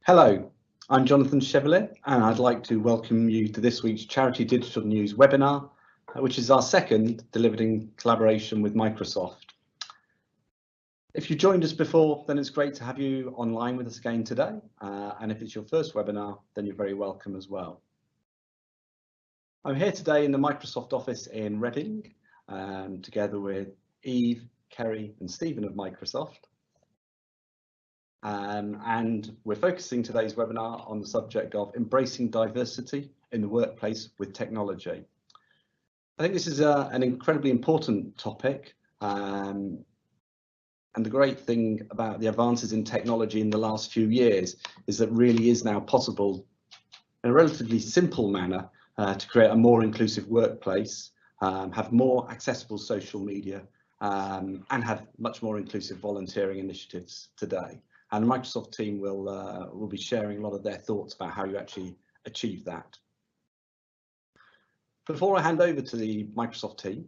Hello, I'm Jonathan Chevalier, and I'd like to welcome you to this week's Charity Digital News webinar, which is our second delivered in collaboration with Microsoft. If you joined us before, then it's great to have you online with us again today. And if it's your first webinar, then you're very welcome as well. I'm here today in the Microsoft office in Reading, together with Eve, Kerry and Stephen of Microsoft. And we're focusing today's webinar on the subject of embracing diversity in the workplace with technology. I think this is an incredibly important topic, and the great thing about the advances in technology in the last few years is that really is now possible in a relatively simple manner to create a more inclusive workplace, have more accessible social media, and have much more inclusive volunteering initiatives today. And the Microsoft team will be sharing a lot of their thoughts about how you actually achieve that. Before I hand over to the Microsoft team,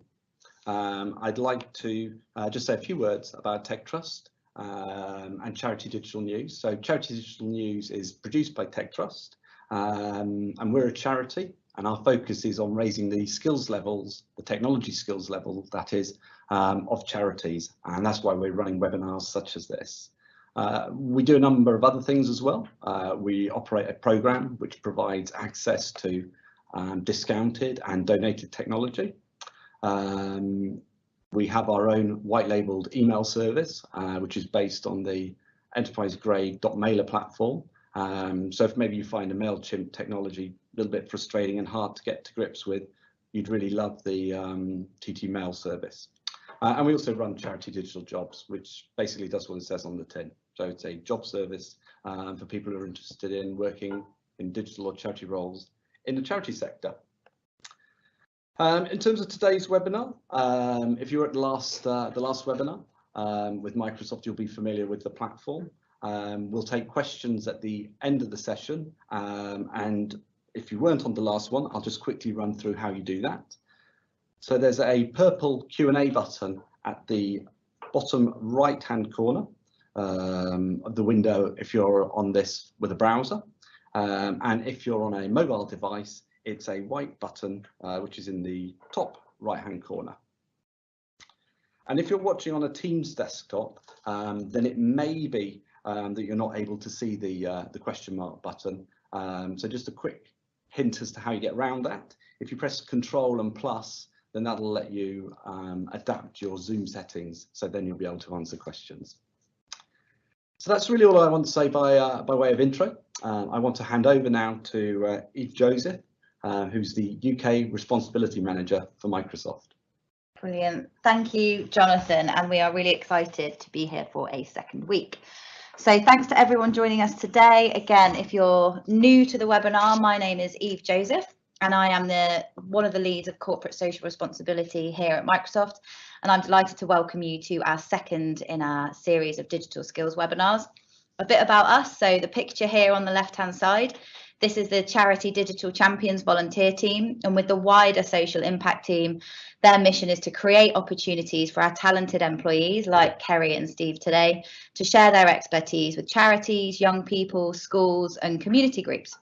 I'd like to just say a few words about TechTrust and Charity Digital News. So Charity Digital News is produced by TechTrust, and we're a charity, and our focus is on raising the skills levels, the technology skills level, that is, of charities, and that's why we're running webinars such as this. We do a number of other things as well. We operate a program which provides access to discounted and donated technology. We have our own white labeled email service, which is based on the enterprise grade .mailer platform. So if maybe you find a MailChimp technology a little bit frustrating and hard to get to grips with, you'd really love the TT Mail service. And we also run Charity Digital Jobs, which basically does what it says on the tin. So it's a job service for people who are interested in working in digital or charity roles in the charity sector. In terms of today's webinar, if you were at the last webinar with Microsoft, you'll be familiar with the platform. We'll take questions at the end of the session, and if you weren't on the last one, I'll just quickly run through how you do that. So there's a purple Q&A button at the bottom right hand corner of the window if you're on this with a browser, and if you're on a mobile device, it's a white button which is in the top right hand corner. And if you're watching on a Teams desktop, then it may be that you're not able to see the question mark button. So just a quick hint as to how you get around that. If you press Control and plus, then that'll let you adapt your Zoom settings, so then you'll be able to answer questions. So that's really all I want to say by way of intro. I want to hand over now to Eve Joseph, who's the UK Responsibility Manager for Microsoft. Brilliant. Thank you, Jonathan, and we are really excited to be here for a second week. So thanks to everyone joining us today. Again, if you're new to the webinar, my name is Eve Joseph, and I am one of the leads of corporate social responsibility here at Microsoft, and I'm delighted to welcome you to our second in our series of digital skills webinars. A bit about us, so the picture here on the left hand side, this is the Charity Digital Champions volunteer team, and with the wider social impact team, their mission is to create opportunities for our talented employees like Kerry and Steve today to share their expertise with charities, young people, schools and community groups.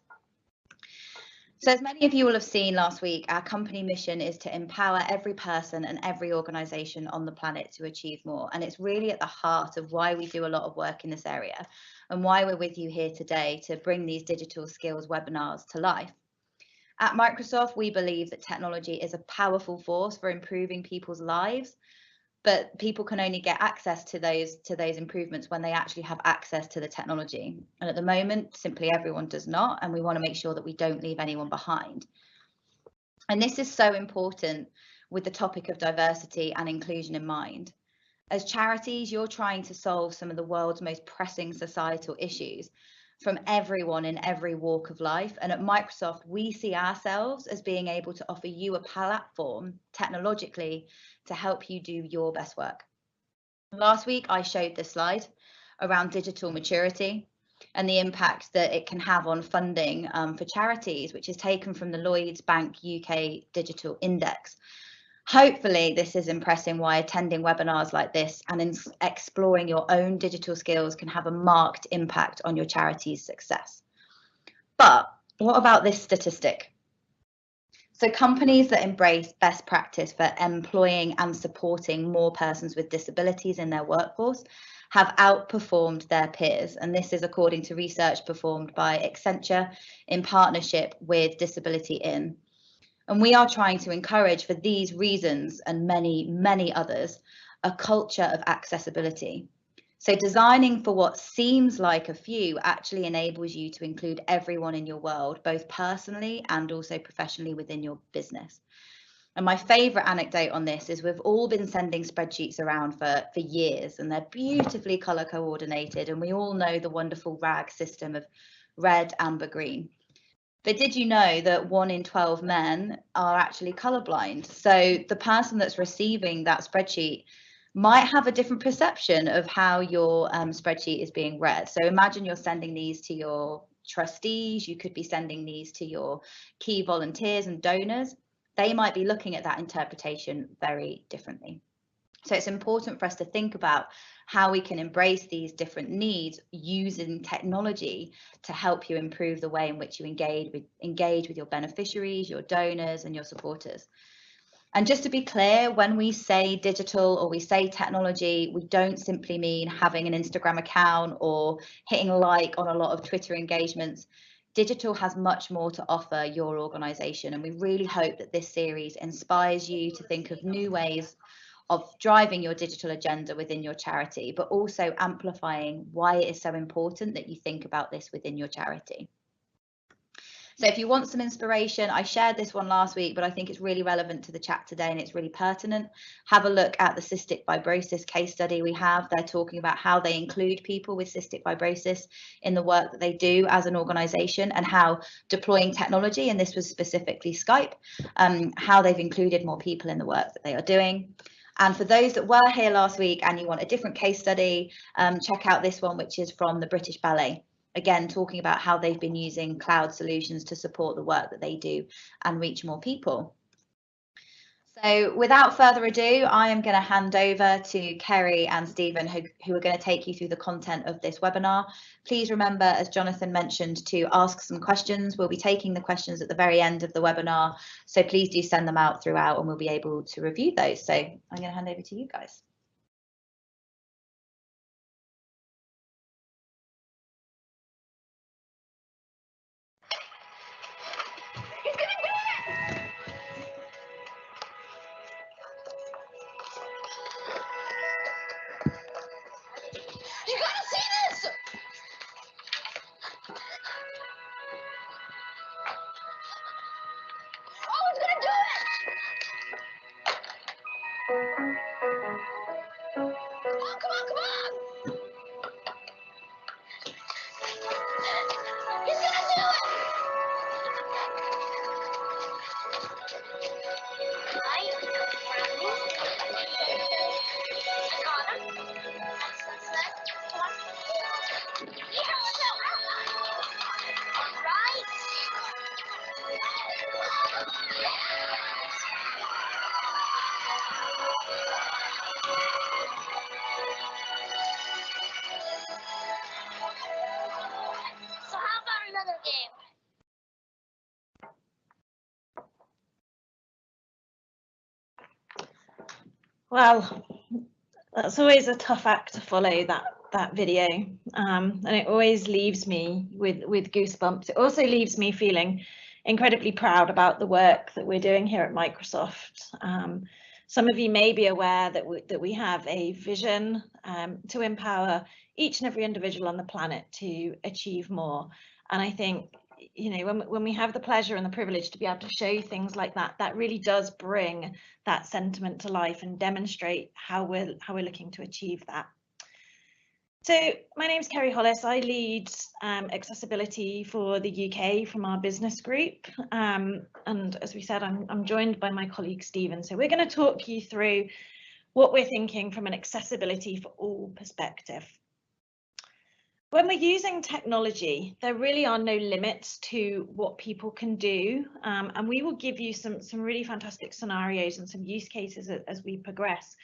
So as many of you will have seen last week, our company mission is to empower every person and every organisation on the planet to achieve more. And it's really at the heart of why we do a lot of work in this area and why we're with you here today to bring these digital skills webinars to life. At Microsoft, we believe that technology is a powerful force for improving people's lives, but people can only get access to those improvements when they actually have access to the technology. And at the moment, simply everyone does not, and we want to make sure that we don't leave anyone behind. And this is so important with the topic of diversity and inclusion in mind. As charities, you're trying to solve some of the world's most pressing societal issues from everyone in every walk of life. And at Microsoft, we see ourselves as being able to offer you a platform technologically to help you do your best work. Last week, I showed this slide around digital maturity and the impact that it can have on funding for charities, which is taken from the Lloyds Bank UK Digital Index. Hopefully this is impressing why attending webinars like this and exploring your own digital skills can have a marked impact on your charity's success. But what about this statistic? So companies that embrace best practice for employing and supporting more persons with disabilities in their workforce have outperformed their peers. And this is according to research performed by Accenture in partnership with Disability In. And we are trying to encourage, for these reasons and many, many others, a culture of accessibility. So designing for what seems like a few actually enables you to include everyone in your world, both personally and also professionally within your business. And my favorite anecdote on this is we've all been sending spreadsheets around for years, and they're beautifully color coordinated. And we all know the wonderful RAG system of red, amber, green. But did you know that 1 in 12 men are actually colorblind? So the person that's receiving that spreadsheet might have a different perception of how your spreadsheet is being read. So imagine you're sending these to your trustees, you could be sending these to your key volunteers and donors. They might be looking at that interpretation very differently. So it's important for us to think about how we can embrace these different needs using technology to help you improve the way in which you engage with your beneficiaries, your donors, and your supporters. And just to be clear, when we say digital or we say technology, we don't simply mean having an Instagram account or hitting like on a lot of Twitter engagements. Digital has much more to offer your organisation, and we really hope that this series inspires you to think of new ways of driving your digital agenda within your charity, but also amplifying why it is so important that you think about this within your charity. So if you want some inspiration, I shared this one last week, but I think it's really relevant to the chat today and it's really pertinent. Have a look at the cystic fibrosis case study we have. They're talking about how they include people with cystic fibrosis in the work that they do as an organisation, and how deploying technology, and this was specifically Skype, how they've included more people in the work that they are doing. And for those that were here last week and you want a different case study, check out this one, which is from the British Ballet. Again, talking about how they've been using cloud solutions to support the work that they do and reach more people. So without further ado, I am going to hand over to Kerry and Stephen, who are going to take you through the content of this webinar. Please remember, as Jonathan mentioned, to ask some questions. We'll be taking the questions at the very end of the webinar, so please do send them out throughout and we'll be able to review those. So I'm going to hand over to you guys. Well, that's always a tough act to follow, that video, and it always leaves me with goosebumps. It also leaves me feeling incredibly proud about the work that we're doing here at Microsoft. Some of you may be aware that we have a vision to empower each and every individual on the planet to achieve more, and I think, you know, when we have the pleasure and the privilege to be able to show things like that, that really does bring that sentiment to life and demonstrate how we're looking to achieve that. So my name's Kerry Hollis. I lead accessibility for the UK from our business group, and as we said, I'm joined by my colleague Stephen. So we're going to talk you through what we're thinking from an accessibility for all perspective. When we're using technology, there really are no limits to what people can do, and we will give you some really fantastic scenarios and some use cases as we progress.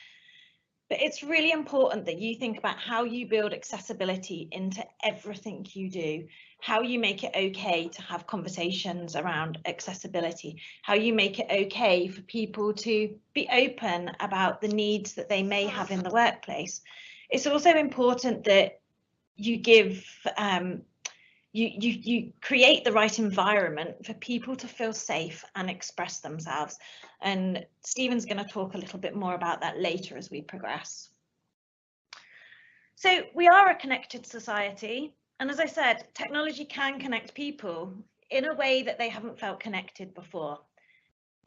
But it's really important that you think about how you build accessibility into everything you do, how you make it okay to have conversations around accessibility, how you make it okay for people to be open about the needs that they may have in the workplace. It's also important that you give you create the right environment for people to feel safe and express themselves. And Stephen's going to talk a little bit more about that later as we progress. So we are a connected society, and as I said, technology can connect people in a way that they haven't felt connected before.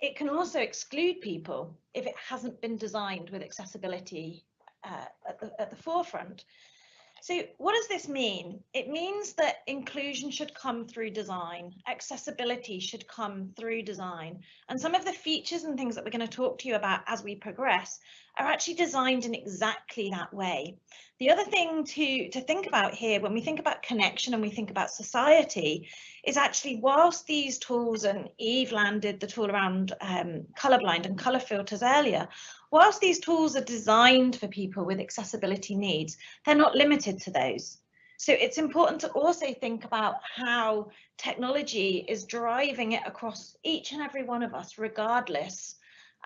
It can also exclude people if it hasn't been designed with accessibility at the forefront. So what does this mean? It means that inclusion should come through design, accessibility should come through design, and some of the features and things that we're going to talk to you about as we progress are actually designed in exactly that way. The other thing to think about here when we think about connection and we think about society is actually, whilst these tools, and Eve landed the tool around colourblind and colour filters earlier, whilst these tools are designed for people with accessibility needs, they're not limited to those. So it's important to also think about how technology is driving it across each and every one of us, regardless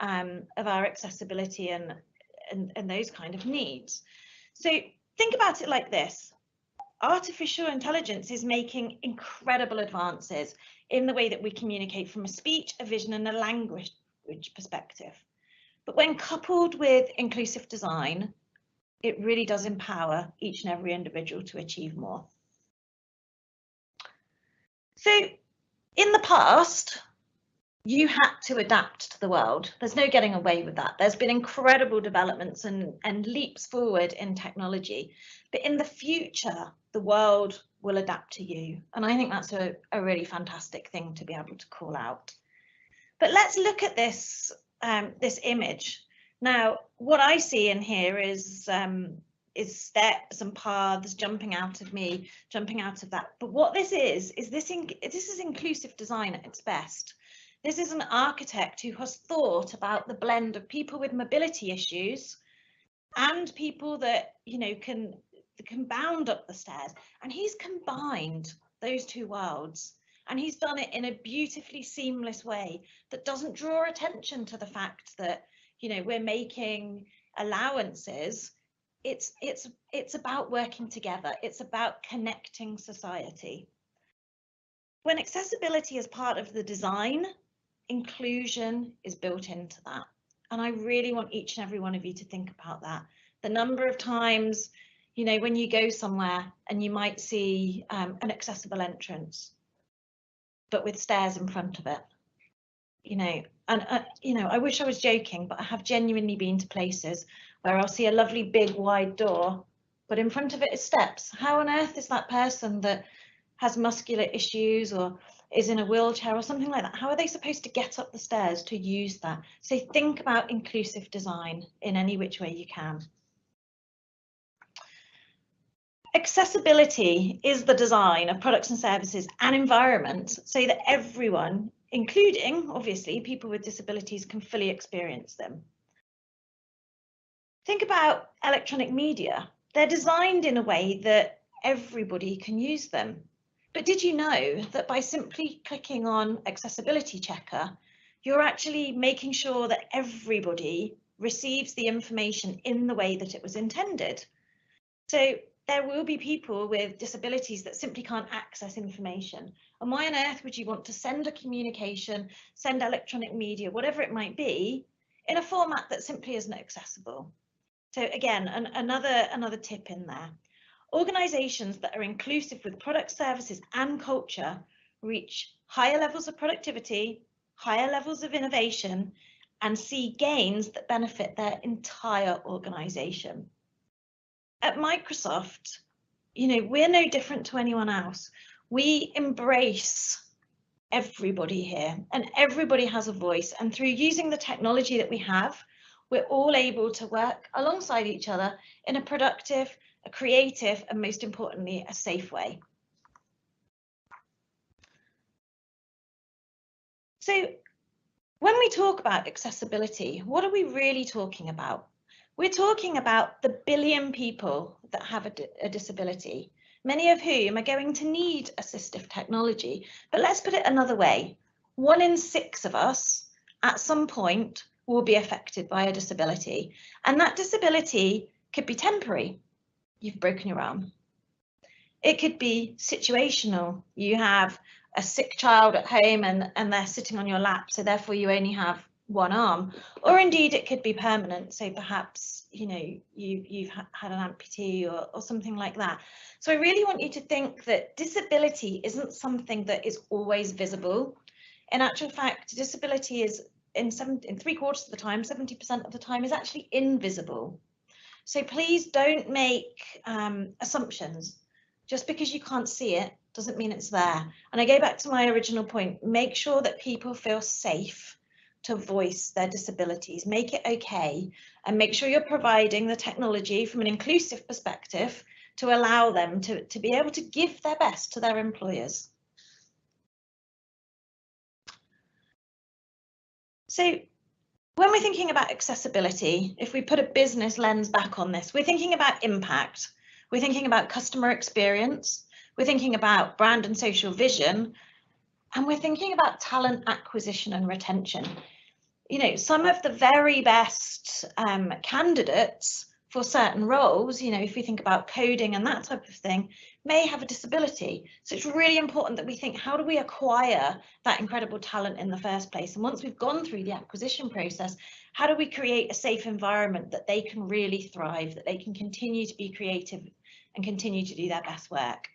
of our accessibility and those kind of needs. So think about it like this. Artificial intelligence is making incredible advances in the way that we communicate from a speech, a vision, and a language perspective. But when coupled with inclusive design, it really does empower each and every individual to achieve more. So in the past, you had to adapt to the world. There's no getting away with that. There's been incredible developments and leaps forward in technology. But in the future, the world will adapt to you. And I think that's a really fantastic thing to be able to call out. But let's look at this image. Now, what I see in here is steps and paths jumping out of me, jumping out of that. But what this is this is inclusive design at its best. This is an architect who has thought about the blend of people with mobility issues and people that, you know, can bound up the stairs, and he's combined those two worlds. And he's done it in a beautifully seamless way that doesn't draw attention to the fact that, you know, we're making allowances. It's about working together. It's about connecting society. When accessibility is part of the design, inclusion is built into that. And I really want each and every one of you to think about that. The number of times, you know, when you go somewhere and you might see an accessible entrance, but with stairs in front of it, you know, and you know, I wish I was joking, but I have genuinely been to places where I'll see a lovely big wide door, but in front of it is steps. How on earth is that person that has muscular issues or is in a wheelchair or something like that, how are they supposed to get up the stairs to use that? So think about inclusive design in any which way you can. Accessibility is the design of products and services and environments so that everyone, including obviously people with disabilities, can fully experience them. Think about electronic media. They're designed in a way that everybody can use them. But did you know that by simply clicking on Accessibility Checker, you're actually making sure that everybody receives the information in the way that it was intended? So there will be people with disabilities that simply can't access information. And why on earth would you want to send a communication, send electronic media, whatever it might be, in a format that simply isn't accessible? So again, another tip in there. Organisations that are inclusive with products, services and culture reach higher levels of productivity, higher levels of innovation, and see gains that benefit their entire organisation. At Microsoft, you know, we're no different to anyone else. We embrace everybody here, and everybody has a voice. And through using the technology that we have, we're all able to work alongside each other in a productive a creative, and most importantly, a safe way. So when we talk about accessibility, what are we really talking about? We're talking about the 1 billion people that have a disability, many of whom are going to need assistive technology. But let's put it another way. 1 in 6 of us at some point will be affected by a disability. And that disability could be temporary. You've broken your arm. It could be situational. You have a sick child at home and they're sitting on your lap, so therefore you only have 1 arm. Or indeed it could be permanent, so perhaps you've had an amputee or something like that. So I really want you to think that disability isn't something that is always visible. In actual fact, disability is in 3/4 of the time, 70% of the time, is actually invisible. So please don't make assumptions. Just because you can't see it doesn't mean it's there. And I go back to my original point, make sure that people feel safe to voice their disabilities, make it okay, and make sure you're providing the technology from an inclusive perspective to allow them to be able to give their best to their employers. So when we're thinking about accessibility, if we put a business lens back on this, we're thinking about impact. We're thinking about customer experience, we're thinking about brand and social vision, and we're thinking about talent acquisition and retention. Some of the very best candidates for certain roles, if we think about coding and that type of thing, may have a disability. So it's really important that we think, how do we acquire that incredible talent in the first place? And once we've gone through the acquisition process, how do we create a safe environment that they can really thrive, that they can continue to be creative and continue to do their best work?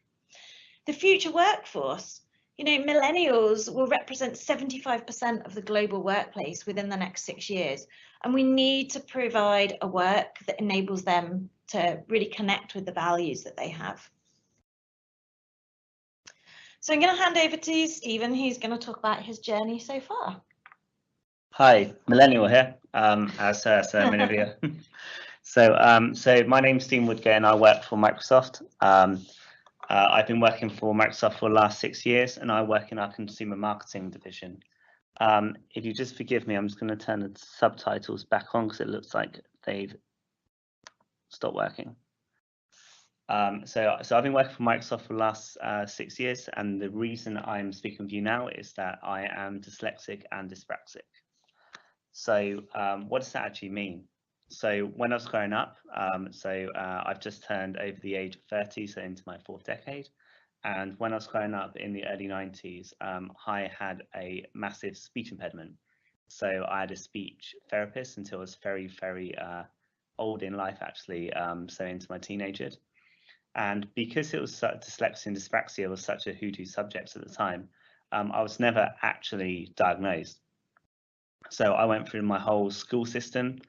The future workforce, millennials will represent 75% of the global workplace within the next 6 years. And we need to provide a work that enables them to really connect with the values that they have. So I'm going to hand over to Stephen, who's going to talk about his journey so far. Hi, Millennial here, as so many of you. So my name's Stephen Woodgate and I work for Microsoft. I've been working for Microsoft for the last 6 years and I work in our consumer marketing division. If you just forgive me, I'm just going to turn the subtitles back on because it looks like they've stopped working. So I've been working for Microsoft for the last 6 years, and the reason I'm speaking with you now is that I am dyslexic and dyspraxic. So what does that actually mean? So when I was growing up, I've just turned over the age of 30, so into my 4th decade. And when I was growing up in the early 90s, I had a massive speech impediment. So I had a speech therapist until I was very, very old in life, actually, so into my teenagers. And because it was dyslexia and dyspraxia was such a hoodoo subject at the time, I was never actually diagnosed. So I went through my whole school system,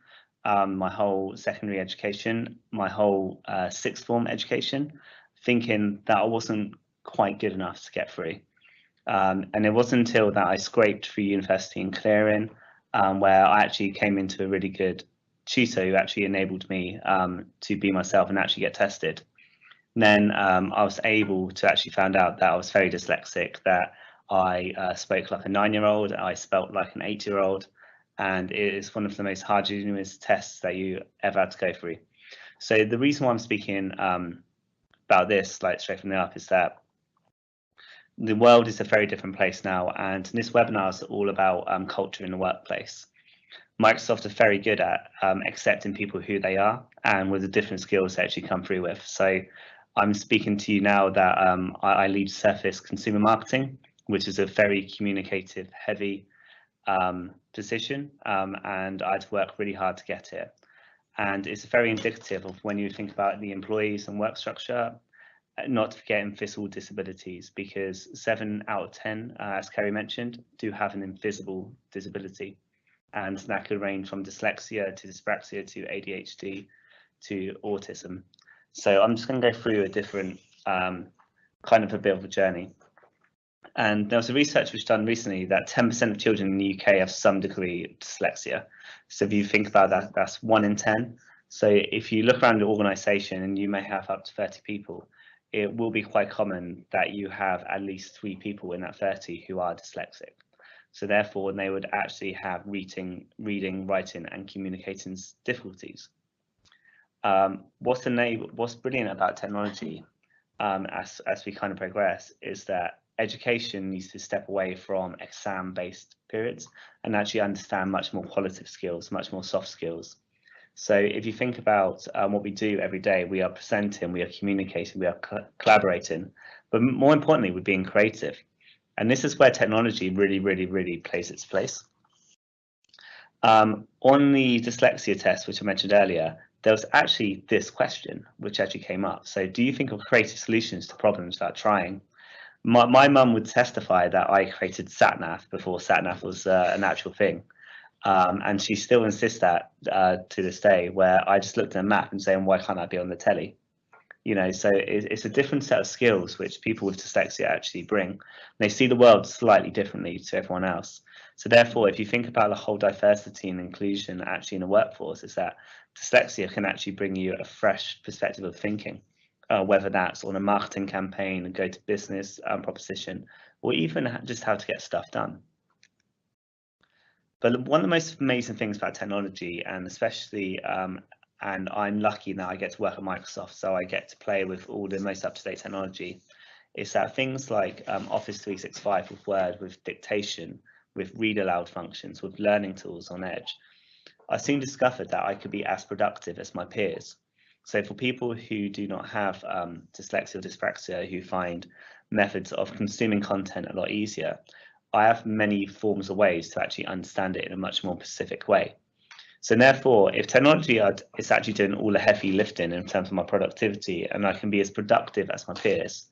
my whole secondary education, my whole 6th form education, thinking that I wasn't quite good enough to get through. And it wasn't until that I scraped through university and clearing, where I actually came into a really good tutor who actually enabled me to be myself and actually get tested. And then I was able to actually find out that I was very dyslexic, that I spoke like a 9-year-old, I spelt like an 8-year-old, and it is one of the most arduous tests that you ever had to go through. So the reason why I'm speaking about this, like straight from the up, is that the world is a very different place now, and this webinar is all about culture in the workplace. Microsoft are very good at accepting people who they are and with the different skills they actually come through with. So I'm speaking to you now that I lead Surface Consumer Marketing, which is a very communicative heavy position, and I had to work really hard to get it. And it's very indicative of when you think about the employees and work structure, not to forget invisible disabilities, because 7 out of 10, as Kerry mentioned, do have an invisible disability. And that could range from dyslexia to dyspraxia to ADHD to autism. So I'm just going to go through a different kind of a bit of a journey. And there was a research which was done recently that 10% of children in the UK have some degree of dyslexia. So if you think about that, that's 1 in 10. So if you look around your organization and you may have up to 30 people, it will be quite common that you have at least 3 people in that 30 who are dyslexic. So therefore, they would actually have reading, writing, and communicating difficulties. What's brilliant about technology as we kind of progress is that education needs to step away from exam-based periods and actually understand much more qualitative skills, much more soft skills. So if you think about what we do every day, we are presenting, we are communicating, we are collaborating, but more importantly, we're being creative. And this is where technology really plays its place. On the dyslexia test, which I mentioned earlier, there was actually this question which actually came up. So do you think of creative solutions to problems without trying? My mum would testify that I created SatNav before SatNav was an actual thing. And she still insists that to this day, where I just looked at a map and saying, why can't I be on the telly? You know, so it's a different set of skills which people with dyslexia actually bring. They see the world slightly differently to everyone else. So therefore, if you think about the whole diversity and inclusion actually in the workforce, is that dyslexia can actually bring you a fresh perspective of thinking, whether that's on a marketing campaign, a go to business proposition, or even just how to get stuff done. But one of the most amazing things about technology, and especially, and I'm lucky that I get to work at Microsoft, so I get to play with all the most up-to-date technology, is that things like Office 365 with Word, with dictation, with read aloud functions, with learning tools on Edge, I soon discovered that I could be as productive as my peers. So for people who do not have dyslexia or dyspraxia, who find methods of consuming content a lot easier, I have many forms of ways to actually understand it in a much more specific way. So therefore, if technology is actually doing all the heavy lifting in terms of my productivity and I can be as productive as my peers,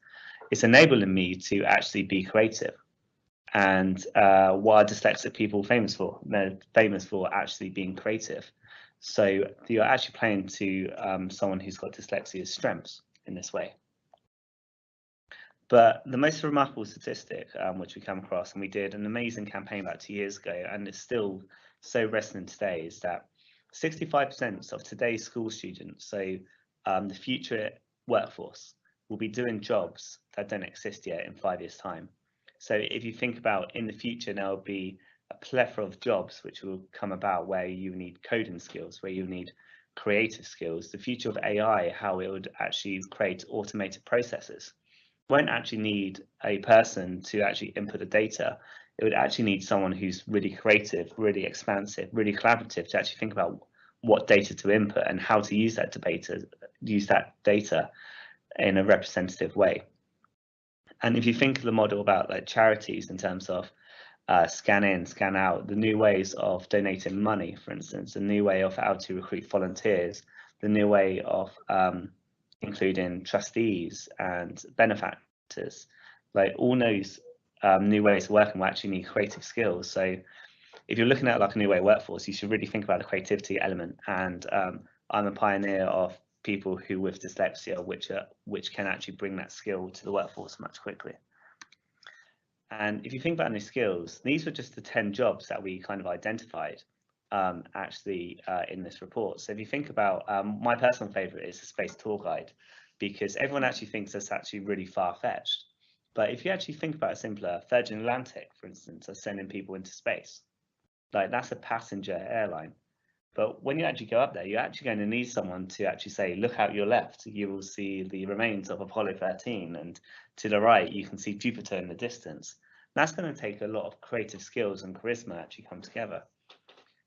it's enabling me to actually be creative. And what are dyslexic people famous for? They're famous for actually being creative. So you're actually playing to someone who's got dyslexia's strengths in this way. But the most remarkable statistic which we come across, and we did an amazing campaign about 2 years ago, and it's still so resonant today, is that 65% of today's school students, so the future workforce, will be doing jobs that don't exist yet in 5 years' time. So if you think about in the future, there will be a plethora of jobs which will come about where you need coding skills, where you need creative skills. The future of AI, how it would actually create automated processes, won't actually need a person to actually input the data. It would actually need someone who's really creative, really expansive, really collaborative to actually think about what data to input and how to use that data in a representative way. And if you think of the model about like charities in terms of scan in, scan out, the new ways of donating money, for instance, the new way of how to recruit volunteers, the new way of including trustees and benefactors, like all those new ways of working will actually need creative skills. So if you're looking at like a new way of workforce, you should really think about the creativity element. And I'm a pioneer of people who with dyslexia, which can actually bring that skill to the workforce much quickly. And if you think about these skills, these were just the 10 jobs that we kind of identified actually in this report. So if you think about my personal favorite is the space tour guide, because everyone actually thinks that's actually really far-fetched. But if you actually think about it simpler, Virgin Atlantic, for instance, are sending people into space. Like that's a passenger airline. But when you actually go up there, you're actually going to need someone to actually say, look out your left, you will see the remains of Apollo 13. And to the right, you can see Jupiter in the distance. That's going to take a lot of creative skills and charisma actually come together.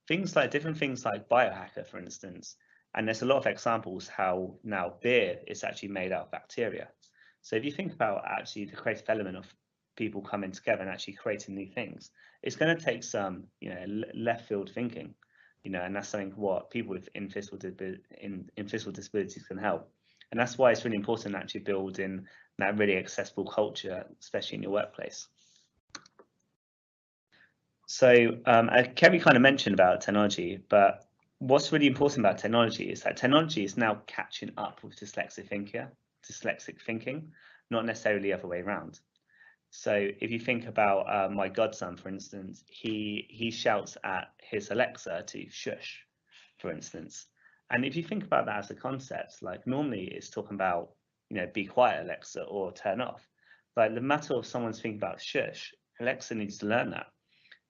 Different things like biohacker, for instance. And there's a lot of examples how now beer is actually made out of bacteria. So if you think about actually the creative element of people coming together and actually creating new things, it's going to take some, left field thinking. And that's something what people with physical disabilities can help. And that's why it's really important to actually build in that really accessible culture, especially in your workplace. So Kerry kind of mentioned about technology, but what's really important about technology is that technology is now catching up with dyslexic thinking, not necessarily the other way around. So if you think about my godson, for instance, he shouts at his Alexa to shush, for instance. And if you think about that as a concept, like normally it's talking about, be quiet, Alexa, or turn off. Like the matter of someone's thinking about shush, Alexa needs to learn that.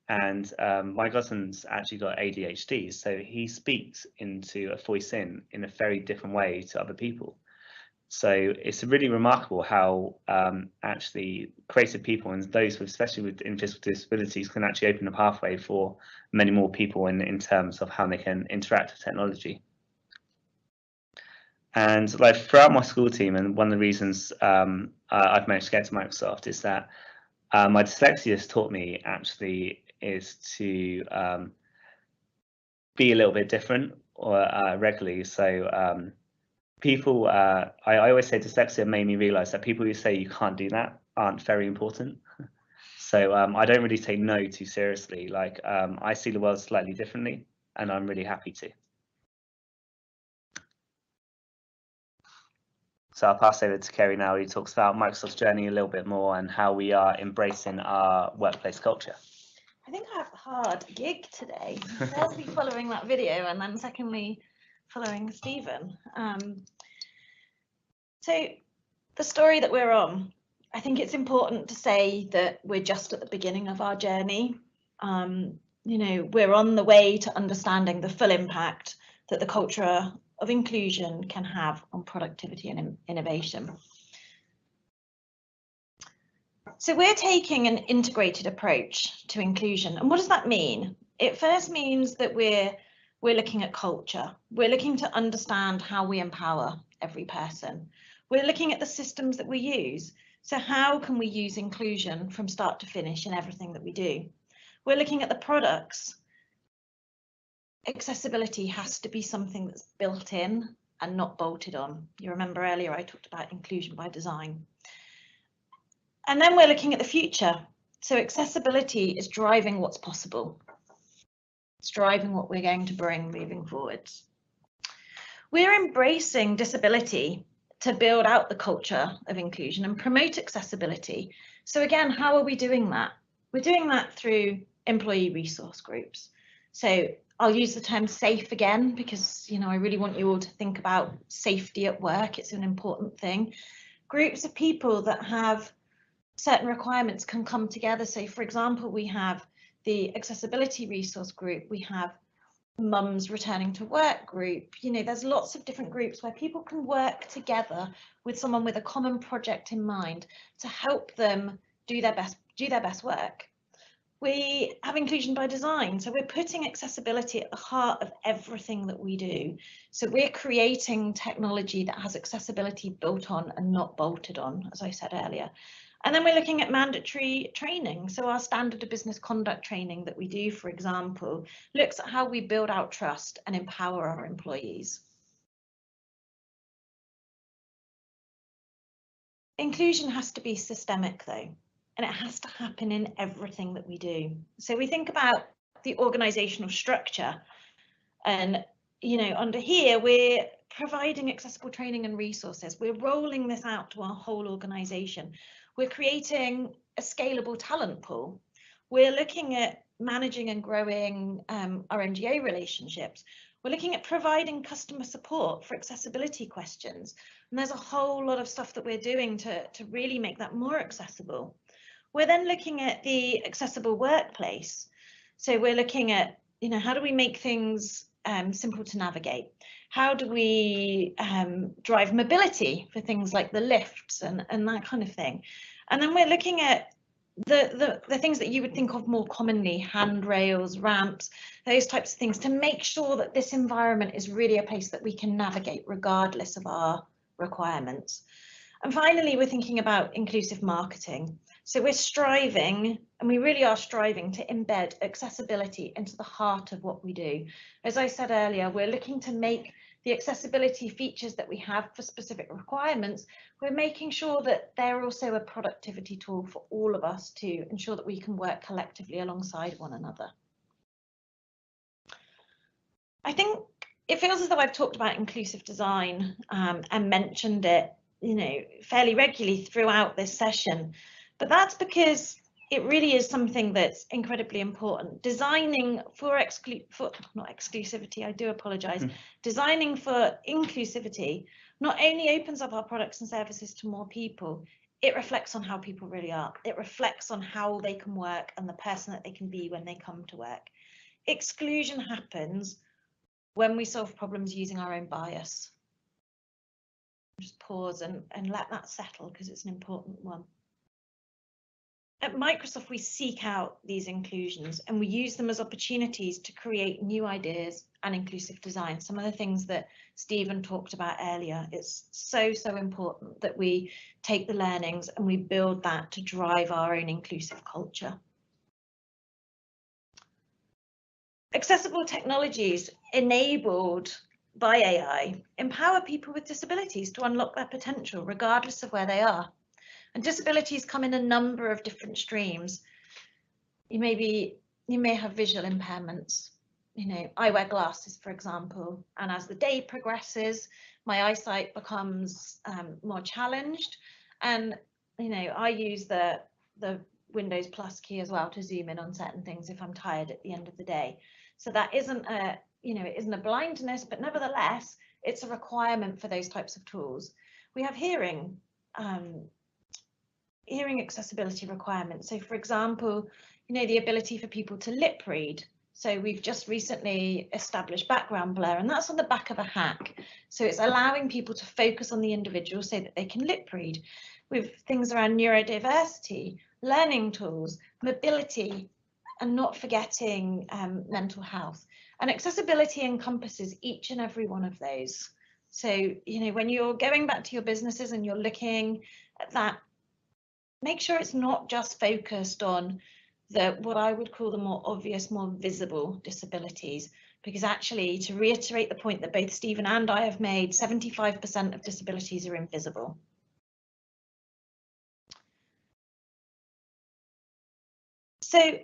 And my cousin's actually got ADHD, so he speaks into a voice in a very different way to other people. So it's really remarkable how actually creative people and those especially with physical disabilities can actually open a pathway for many more people in terms of how they can interact with technology. And like throughout my school team, and one of the reasons I've managed to get to Microsoft is that my dyslexia has taught me actually is to be a little bit different or regularly. So people, I always say dyslexia made me realize that people who say you can't do that aren't very important. So I don't really take no too seriously. Like I see the world slightly differently, and I'm really happy to. So I'll pass over to Kerry now, who talks about Microsoft's journey a little bit more and how we are embracing our workplace culture. I think I have a hard gig today. Firstly, following that video, and then secondly, following Stephen. So the story that we're on, I think it's important to say that we're just at the beginning of our journey. We're on the way to understanding the full impact that the culture of inclusion can have on productivity and innovation. So we're taking an integrated approach to inclusion. And what does that mean? It first means that we're looking at culture. We're looking to understand how we empower every person. We're looking at the systems that we use. So how can we use inclusion from start to finish in everything that we do? We're looking at the products. Accessibility has to be something that's built in and not bolted on. You remember earlier I talked about inclusion by design. And then we're looking at the future. So accessibility is driving what's possible. It's driving what we're going to bring moving forwards. We're embracing disability to build out the culture of inclusion and promote accessibility. So again, how are we doing that? We're doing that through employee resource groups. So I'll use the term safe again, because I really want you all to think about safety at work. It's an important thing. Groups of people that have certain requirements can come together. So for example, we have the accessibility resource group, we have mums returning to work group. There's lots of different groups where people can work together with someone with a common project in mind to help them do their best work. We have inclusion by design, so we're putting accessibility at the heart of everything that we do. So we're creating technology that has accessibility built on and not bolted on, as I said earlier. And then we're looking at mandatory training. So our standard of business conduct training that we do, for example, looks at how we build out trust and empower our employees. Inclusion has to be systemic though, and it has to happen in everything that we do. So we think about the organizational structure, and under here we're providing accessible training and resources. We're rolling this out to our whole organization. We're creating a scalable talent pool. We're looking at managing and growing our NGO relationships. We're looking at providing customer support for accessibility questions. And there's a whole lot of stuff that we're doing to really make that more accessible. We're then looking at the accessible workplace. So we're looking at, how do we make things simple to navigate? How do we drive mobility for things like the lifts and that kind of thing? And then we're looking at the things that you would think of more commonly, handrails, ramps, those types of things, to make sure that this environment is really a place that we can navigate regardless of our requirements. And finally, we're thinking about inclusive marketing. So we're striving, and we really are striving, to embed accessibility into the heart of what we do. As I said earlier, we're looking to make the accessibility features that we have for specific requirements, we're making sure that they're also a productivity tool for all of us to ensure that we can work collectively alongside one another. I think it feels as though I've talked about inclusive design and mentioned it, fairly regularly throughout this session, but that's because it really is something that's incredibly important. Designing for not exclusivity, I do apologize. Designing for inclusivity not only opens up our products and services to more people, it reflects on how people really are. It reflects on how they can work and the person that they can be when they come to work. Exclusion happens when we solve problems using our own bias. Just pause and let that settle, because it's an important one. At Microsoft, we seek out these inclusions and we use them as opportunities to create new ideas and inclusive design. Some of the things that Stephen talked about earlier, it's so important that we take the learnings and we build that to drive our own inclusive culture. Accessible technologies enabled by AI empower people with disabilities to unlock their potential regardless of where they are. And disabilities come in a number of different streams. You may have visual impairments. I wear glasses, for example, and as the day progresses, my eyesight becomes more challenged. And I use the Windows Plus key as well to zoom in on certain things if I'm tired at the end of the day. So that isn't a it isn't a blindness, but nevertheless, it's a requirement for those types of tools. We have hearing accessibility requirements. So for example, the ability for people to lip read. So we've just recently established background blur, and that's on the back of a hack. So it's allowing people to focus on the individual so that they can lip read. With things around neurodiversity, learning tools, mobility, and not forgetting mental health. And accessibility encompasses each and every one of those. So, when you're going back to your businesses and you're looking at that, make sure it's not just focused on what I would call the more obvious, more visible disabilities, because actually, to reiterate the point that both Stephen and I have made, 75% of disabilities are invisible. So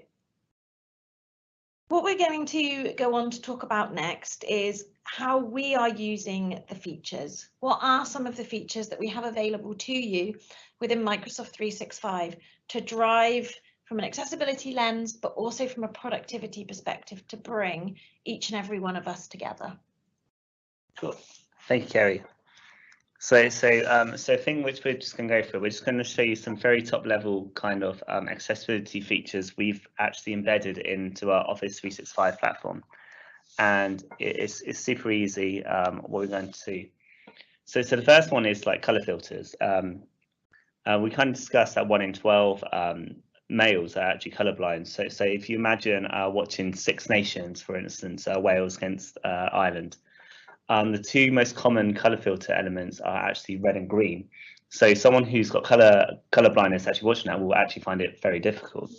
what we're going to go on to talk about next is how we are using the features. What are some of the features that we have available to you within Microsoft 365 to drive from an accessibility lens, but also from a productivity perspective to bring each and every one of us together? Cool. Thank you, Kerry. So thing which we're just going to go through, we're just going to show you some very top level kind of accessibility features we've actually embedded into our Office 365 platform. And it's super easy what we're going to do. So the first one is like color filters. We kind of discussed that 1 in 12 males are actually colorblind. So if you imagine watching Six Nations, for instance, Wales against Ireland, the two most common color filter elements are actually red and green. So someone who's got color blindness actually watching that will actually find it very difficult.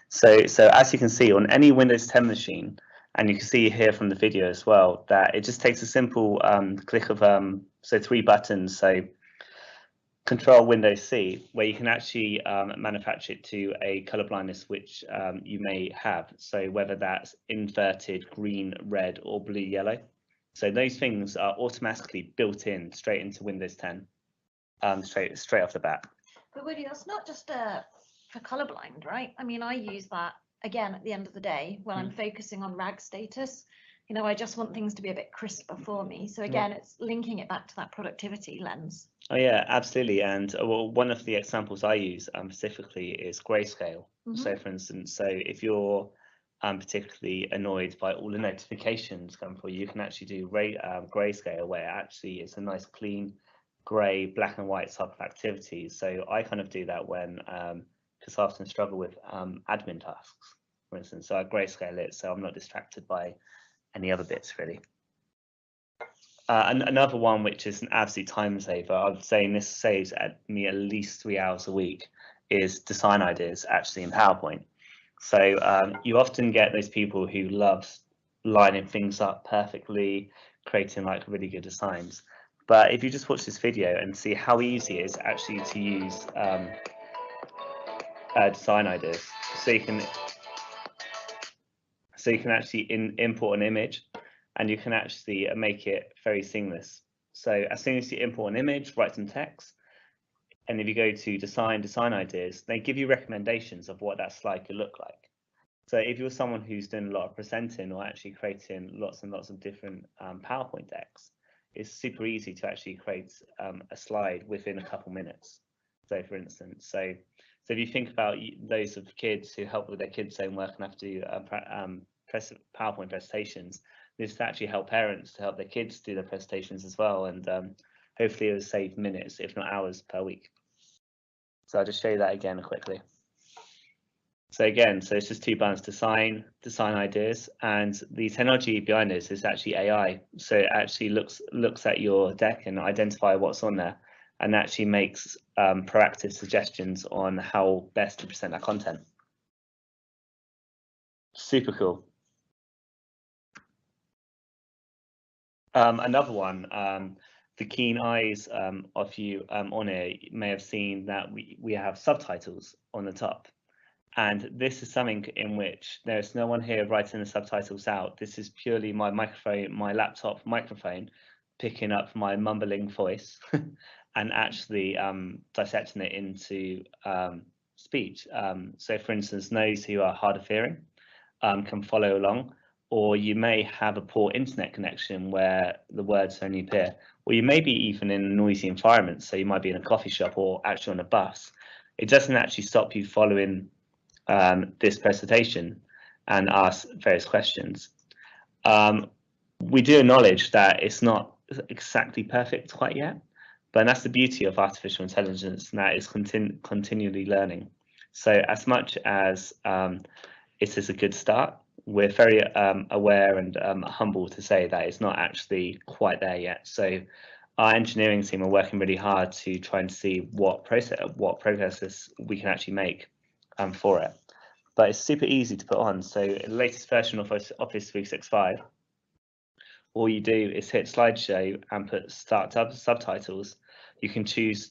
So as you can see on any Windows 10 machine, and you can see here from the video as well, that it just takes a simple click of 3 buttons. So Control Windows C, where you can actually manufacture it to a color blindness which you may have. So whether that's inverted green, red, or blue, yellow. So those things are automatically built in straight into Windows 10, straight off the bat. But Woody, that's not just for colorblind, right? I mean, I use that again at the end of the day when I'm focusing on RAG status. I just want things to be a bit crisper for me. So again, it's linking it back to that productivity lens. Oh yeah, absolutely. And one of the examples I use specifically is grayscale. So for instance, if you're particularly annoyed by all the notifications coming for you, you can actually do grayscale, where actually it's a nice clean grey, black and white type of activity. So I kind of do that when because I often struggle with admin tasks, for instance. So I grayscale it so I'm not distracted by any other bits really. Another one which is an absolute time saver, I would say, and this saves me at least 3 hours a week, is design ideas actually in PowerPoint. So you often get those people who love lining things up perfectly, creating like really good designs. But if you just watch this video and see how easy it is actually to use design ideas, so you can actually import an image, and you can actually make it very seamless. So as soon as you import an image, write some text, And if you go to design ideas, they give you recommendations of what that slide could look like. So if you're someone who's doing a lot of presenting or actually creating lots and lots of different PowerPoint decks, it's super easy to actually create a slide within a couple minutes. So for instance, so if you think about those of kids who help with their kids' homework and have to do PowerPoint presentations, this to actually help parents to help their kids do their presentations as well, and hopefully it will save minutes, if not hours, per week. So I'll just show you that again quickly. So again, so it's just two buttons: design ideas, and the technology behind this is actually AI. So it actually looks at your deck and identify what's on there, and actually makes proactive suggestions on how best to present that content. Super cool. Another one, the keen eyes of you on here may have seen that we have subtitles on the top. And this is something in which there's no one here writing the subtitles out. This is purely my microphone, my laptop microphone, picking up my mumbling voice and actually dissecting it into speech. So for instance, those who are hard of hearing can follow along, or you may have a poor internet connection where the words only appear, or you may be even in a noisy environment. So you might be in a coffee shop or actually on a bus. It doesn't actually stop you following this presentation and ask various questions. We do acknowledge that it's not exactly perfect quite yet, but that's the beauty of artificial intelligence, and that is continually learning. So as much as it is a good start, we're very aware and humble to say that it's not actually quite there yet. So our engineering team are working really hard to try and see what progresses we can actually make for it. But it's super easy to put on. So in the latest version of Office 365, all you do is hit slideshow and put start subtitles. You can choose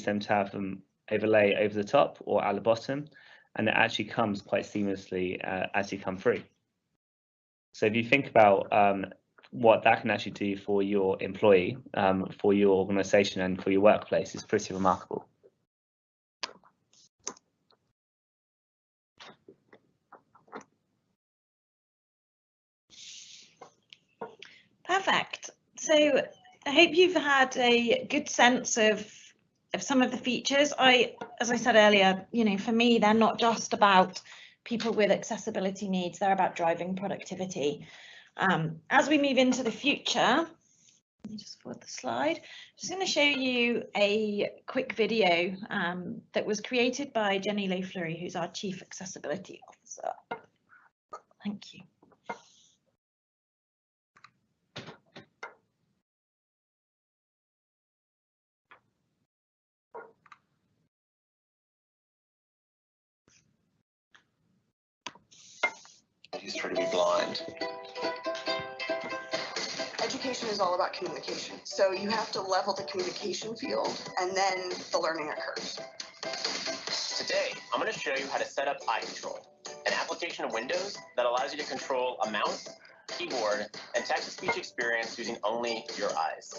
them to have them overlay over the top or at the bottom, and it actually comes quite seamlessly as you come through. So if you think about what that can actually do for your employee, for your organization and for your workplace, it's pretty remarkable. Perfect. So I hope you've had a good sense of some of the features. As I said earlier, for me, they're not just about people with accessibility needs, they're about driving productivity. As we move into the future, let me just forward the slide. I'm just going to show you a quick video that was created by Jenny Lefleury, who's our Chief Accessibility Officer. Thank you. He's trying to be blind. Education is all about communication. So you have to level the communication field and then the learning occurs. Today, I'm going to show you how to set up eye control, an application of Windows that allows you to control a mouse, keyboard, and text-to-speech experience using only your eyes.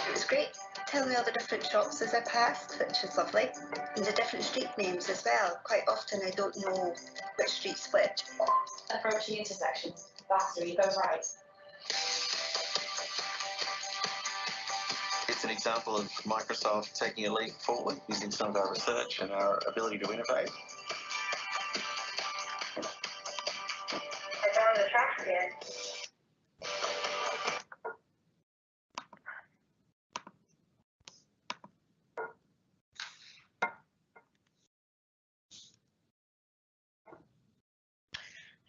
It's great. Tell me all the different shops as I passed, which is lovely. And the different street names as well. Quite often I don't know which street's which. Approaching intersection. Faster, you go right. It's an example of Microsoft taking a leap forward using some of our research and our ability to innovate. I got on the track again.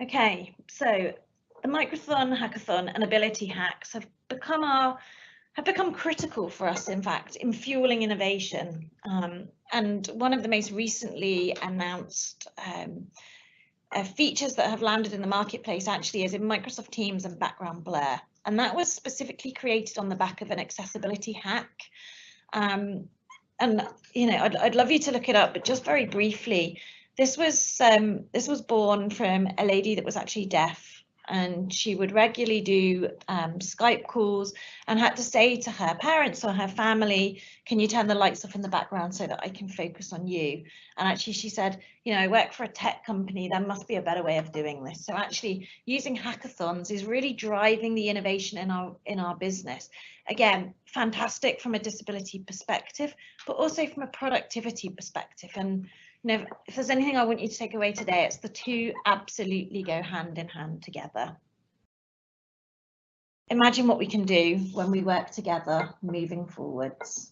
Okay, so the Microthon, Hackathon and Ability Hacks have become critical for us, in fact, in fueling innovation. And one of the most recently announced features that have landed in the marketplace actually is in Microsoft Teams and background blur. And that was specifically created on the back of an accessibility hack. And I'd love you to look it up, but just very briefly, this was born from a lady that was actually deaf, and she would regularly do Skype calls and had to say to her parents or her family, can you turn the lights off in the background so that I can focus on you? And actually she said, you know, I work for a tech company, there must be a better way of doing this. So actually using hackathons is really driving the innovation in our business. Again, fantastic from a disability perspective, but also from a productivity perspective. And you know, if there's anything I want you to take away today, it's the two absolutely go hand in hand together. Imagine what we can do when we work together moving forwards.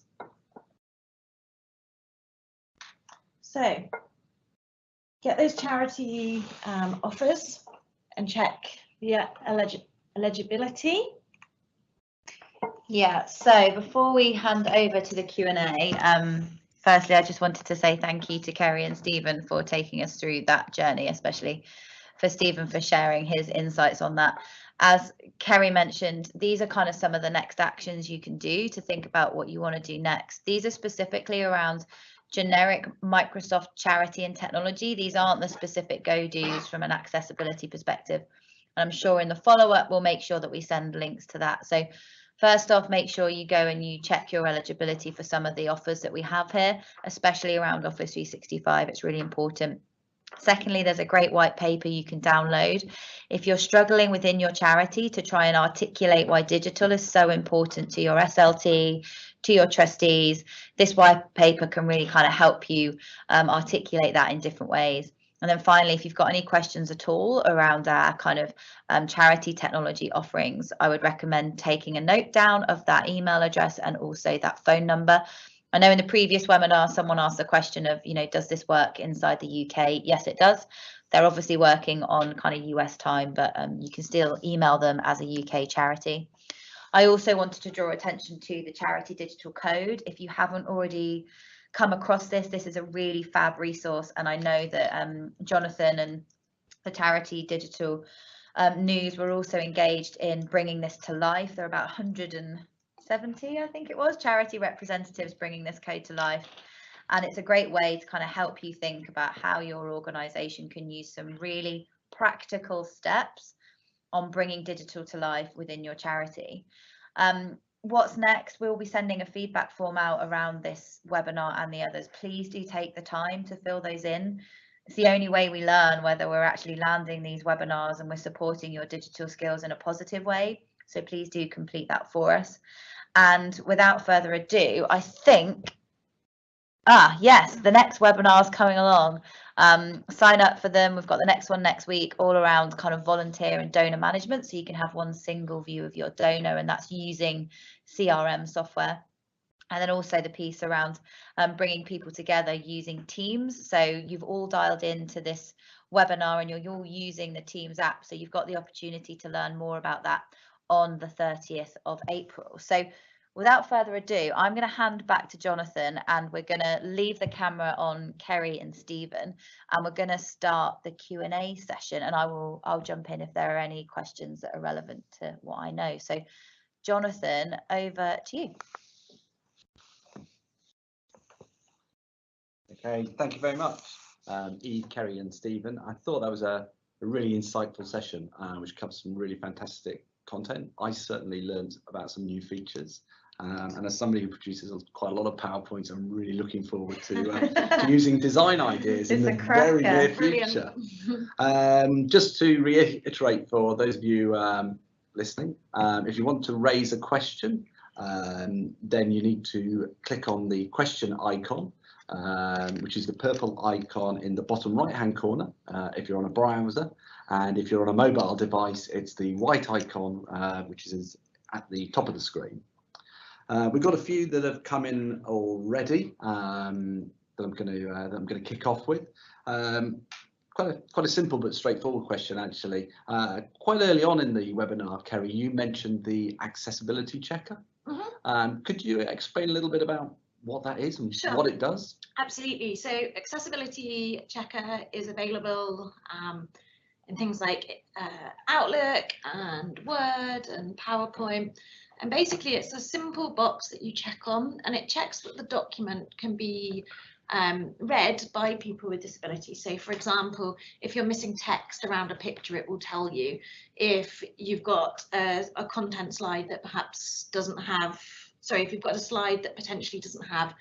So get those charity offers and check the eligibility. Yeah, so before we hand over to the Q&A, firstly, I just wanted to say thank you to Kerry and Stephen for taking us through that journey, especially for Stephen for sharing his insights on that. As Kerry mentioned, these are kind of some of the next actions you can do to think about what you want to do next. These are specifically around generic Microsoft charity and technology. These aren't the specific go-dos from an accessibility perspective. And I'm sure in the follow-up, we'll make sure that we send links to that. So first off, make sure you go and you check your eligibility for some of the offers that we have here, especially around Office 365. It's really important. Secondly, there's a great white paper you can download. If you're struggling within your charity to try and articulate why digital is so important to your SLT, to your trustees, this white paper can really kind of help you articulate that in different ways. And then finally, if you've got any questions at all around our kind of charity technology offerings, I would recommend taking a note down of that email address and also that phone number. I know in the previous webinar, someone asked the question of, you know, does this work inside the UK? Yes, it does. They're obviously working on kind of US time, but you can still email them as a UK charity. I also wanted to draw attention to the Charity Digital Code. If you haven't already come across this, this is a really fab resource. And I know that Jonathan and the Charity Digital News were also engaged in bringing this to life. There are about 170, I think it was, charity representatives bringing this code to life. And it's a great way to kind of help you think about how your organisation can use some really practical steps on bringing digital to life within your charity. What's next? We'll be sending a feedback form out around this webinar and the others. Please do take the time to fill those in. It's the only way we learn whether we're actually landing these webinars and we're supporting your digital skills in a positive way. So please do complete that for us. And without further ado, I think, yes, the next webinar is coming along. Sign up for them. We've got the next one next week, all around kind of volunteer and donor management. So you can have one single view of your donor, and that's using CRM software. And then also the piece around bringing people together using Teams. So you've all dialed into this webinar and you're all using the Teams app. So you've got the opportunity to learn more about that on the 30th of April. So without further ado, I'm going to hand back to Jonathan, and we're going to leave the camera on Kerry and Stephen, and we're going to start the Q&A session, and I'll jump in if there are any questions that are relevant to what I know. So Jonathan, over to you. Okay, thank you very much, Eve, Kerry and Stephen. I thought that was a really insightful session, which covers some really fantastic content. I certainly learned about some new features. And as somebody who produces quite a lot of PowerPoints, I'm really looking forward to using design ideas in the very near future. Just to reiterate for those of you listening, if you want to raise a question, then you need to click on the question icon, which is the purple icon in the bottom right-hand corner if you're on a browser. And if you're on a mobile device, it's the white icon, which is at the top of the screen. We've got a few that have come in already that I'm going to kick off with. Quite a simple but straightforward question, actually. Quite early on in the webinar, Kerry, you mentioned the accessibility checker. Could you explain a little bit about what that is and what it does? Absolutely. So accessibility checker is available in things like Outlook and Word and PowerPoint. And basically, it's a simple box that you check on, and it checks that the document can be read by people with disabilities. So for example, if you're missing text around a picture, it will tell you. If you've got a content slide that perhaps doesn't have, sorry, if you've got a slide that potentially doesn't have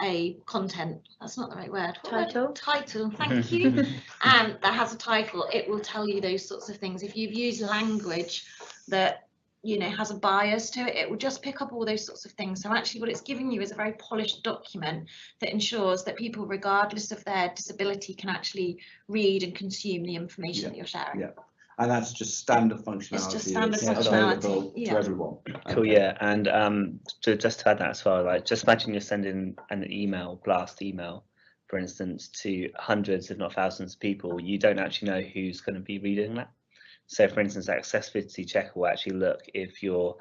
a content, that's not the right word. Title, thank you. And that has a title, it will tell you those sorts of things. If you've used language that has a bias to it, it will just pick up all those sorts of things. So actually what it's giving you is a very polished document that ensures that people, regardless of their disability, can actually read and consume the information that you're sharing. Yeah, and that's just standard functionality. It's just standard available functionality to everyone. Cool, yeah, and just to add that as well, like just imagine you're sending an email, blast email, for instance, to hundreds, if not thousands of people. You don't actually know who's going to be reading that. So for instance, accessibility checker will actually look if your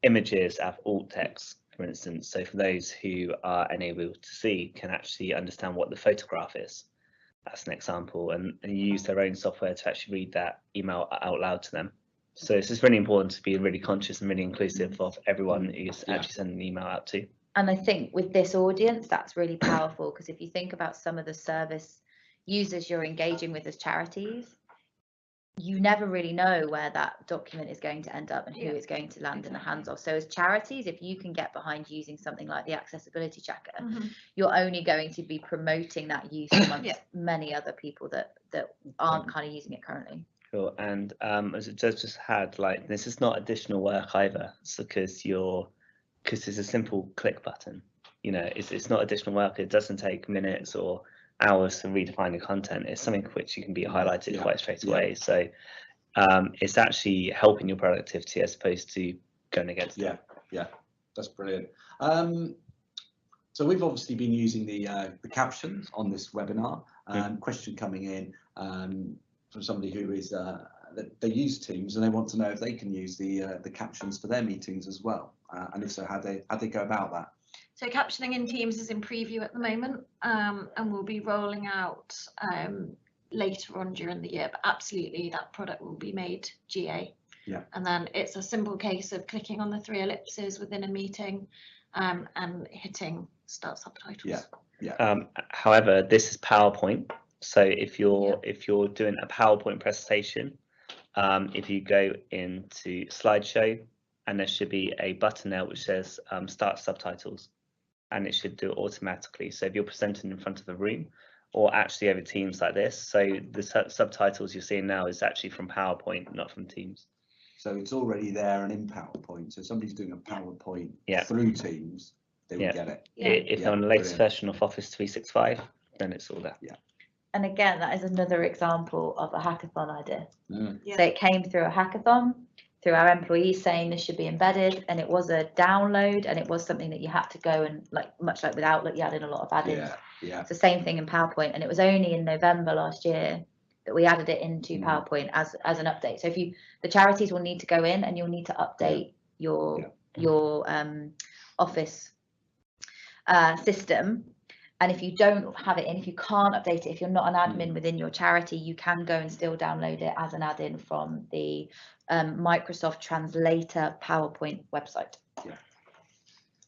images have alt text, for instance. So for those who are unable to see, can actually understand what the photograph is. That's an example, and use their own software to actually read that email out loud to them. So it's just really important to be really conscious and really inclusive of everyone who's actually sending an email out to. And I think with this audience, that's really powerful, because if you think about some of the service users you're engaging with as charities, you never really know where that document is going to end up and who it's going to land in the hands of. So as charities, if you can get behind using something like the accessibility checker, you're only going to be promoting that use amongst many other people that aren't kind of using it currently. Cool. And as it just had, like, this is not additional work either. It's because it's a simple click button. It's not additional work. It doesn't take minutes or hours to redefine the content. It's something which you can be highlighted quite straight away. So it's actually helping your productivity as opposed to going against it. Yeah, that's brilliant. So we've obviously been using the captions on this webinar. Question coming in from somebody who is they use Teams and they want to know if they can use the captions for their meetings as well, and if so, how they go about that. So captioning in Teams is in preview at the moment, and we'll be rolling out later on during the year, but absolutely that product will be made GA. Yeah. And then it's a simple case of clicking on the 3 ellipses within a meeting and hitting start subtitles. However, this is PowerPoint. So if you're doing a PowerPoint presentation, if you go into slideshow, and there should be a button there which says start subtitles, and it should do it automatically. So if you're presenting in front of a room or actually over Teams like this, so the subtitles you're seeing now is actually from PowerPoint, not from Teams. So it's already there and in PowerPoint. So if somebody's doing a PowerPoint through Teams, they will get it. If they're on the latest version of Office 365, then it's all there. And again, that is another example of a hackathon idea. Yeah. So it came through a hackathon, through our employees saying this should be embedded, and it was a download, and it was something that you had to go and, much like with Outlook, you added a lot of add-ins. It's the same thing in PowerPoint, and it was only in November last year that we added it into PowerPoint as an update. So the charities will need to go in and you'll need to update your Office system. And if you don't have it in, if you can't update it, if you're not an admin within your charity, you can go and still download it as an add-in from the Microsoft Translator PowerPoint website.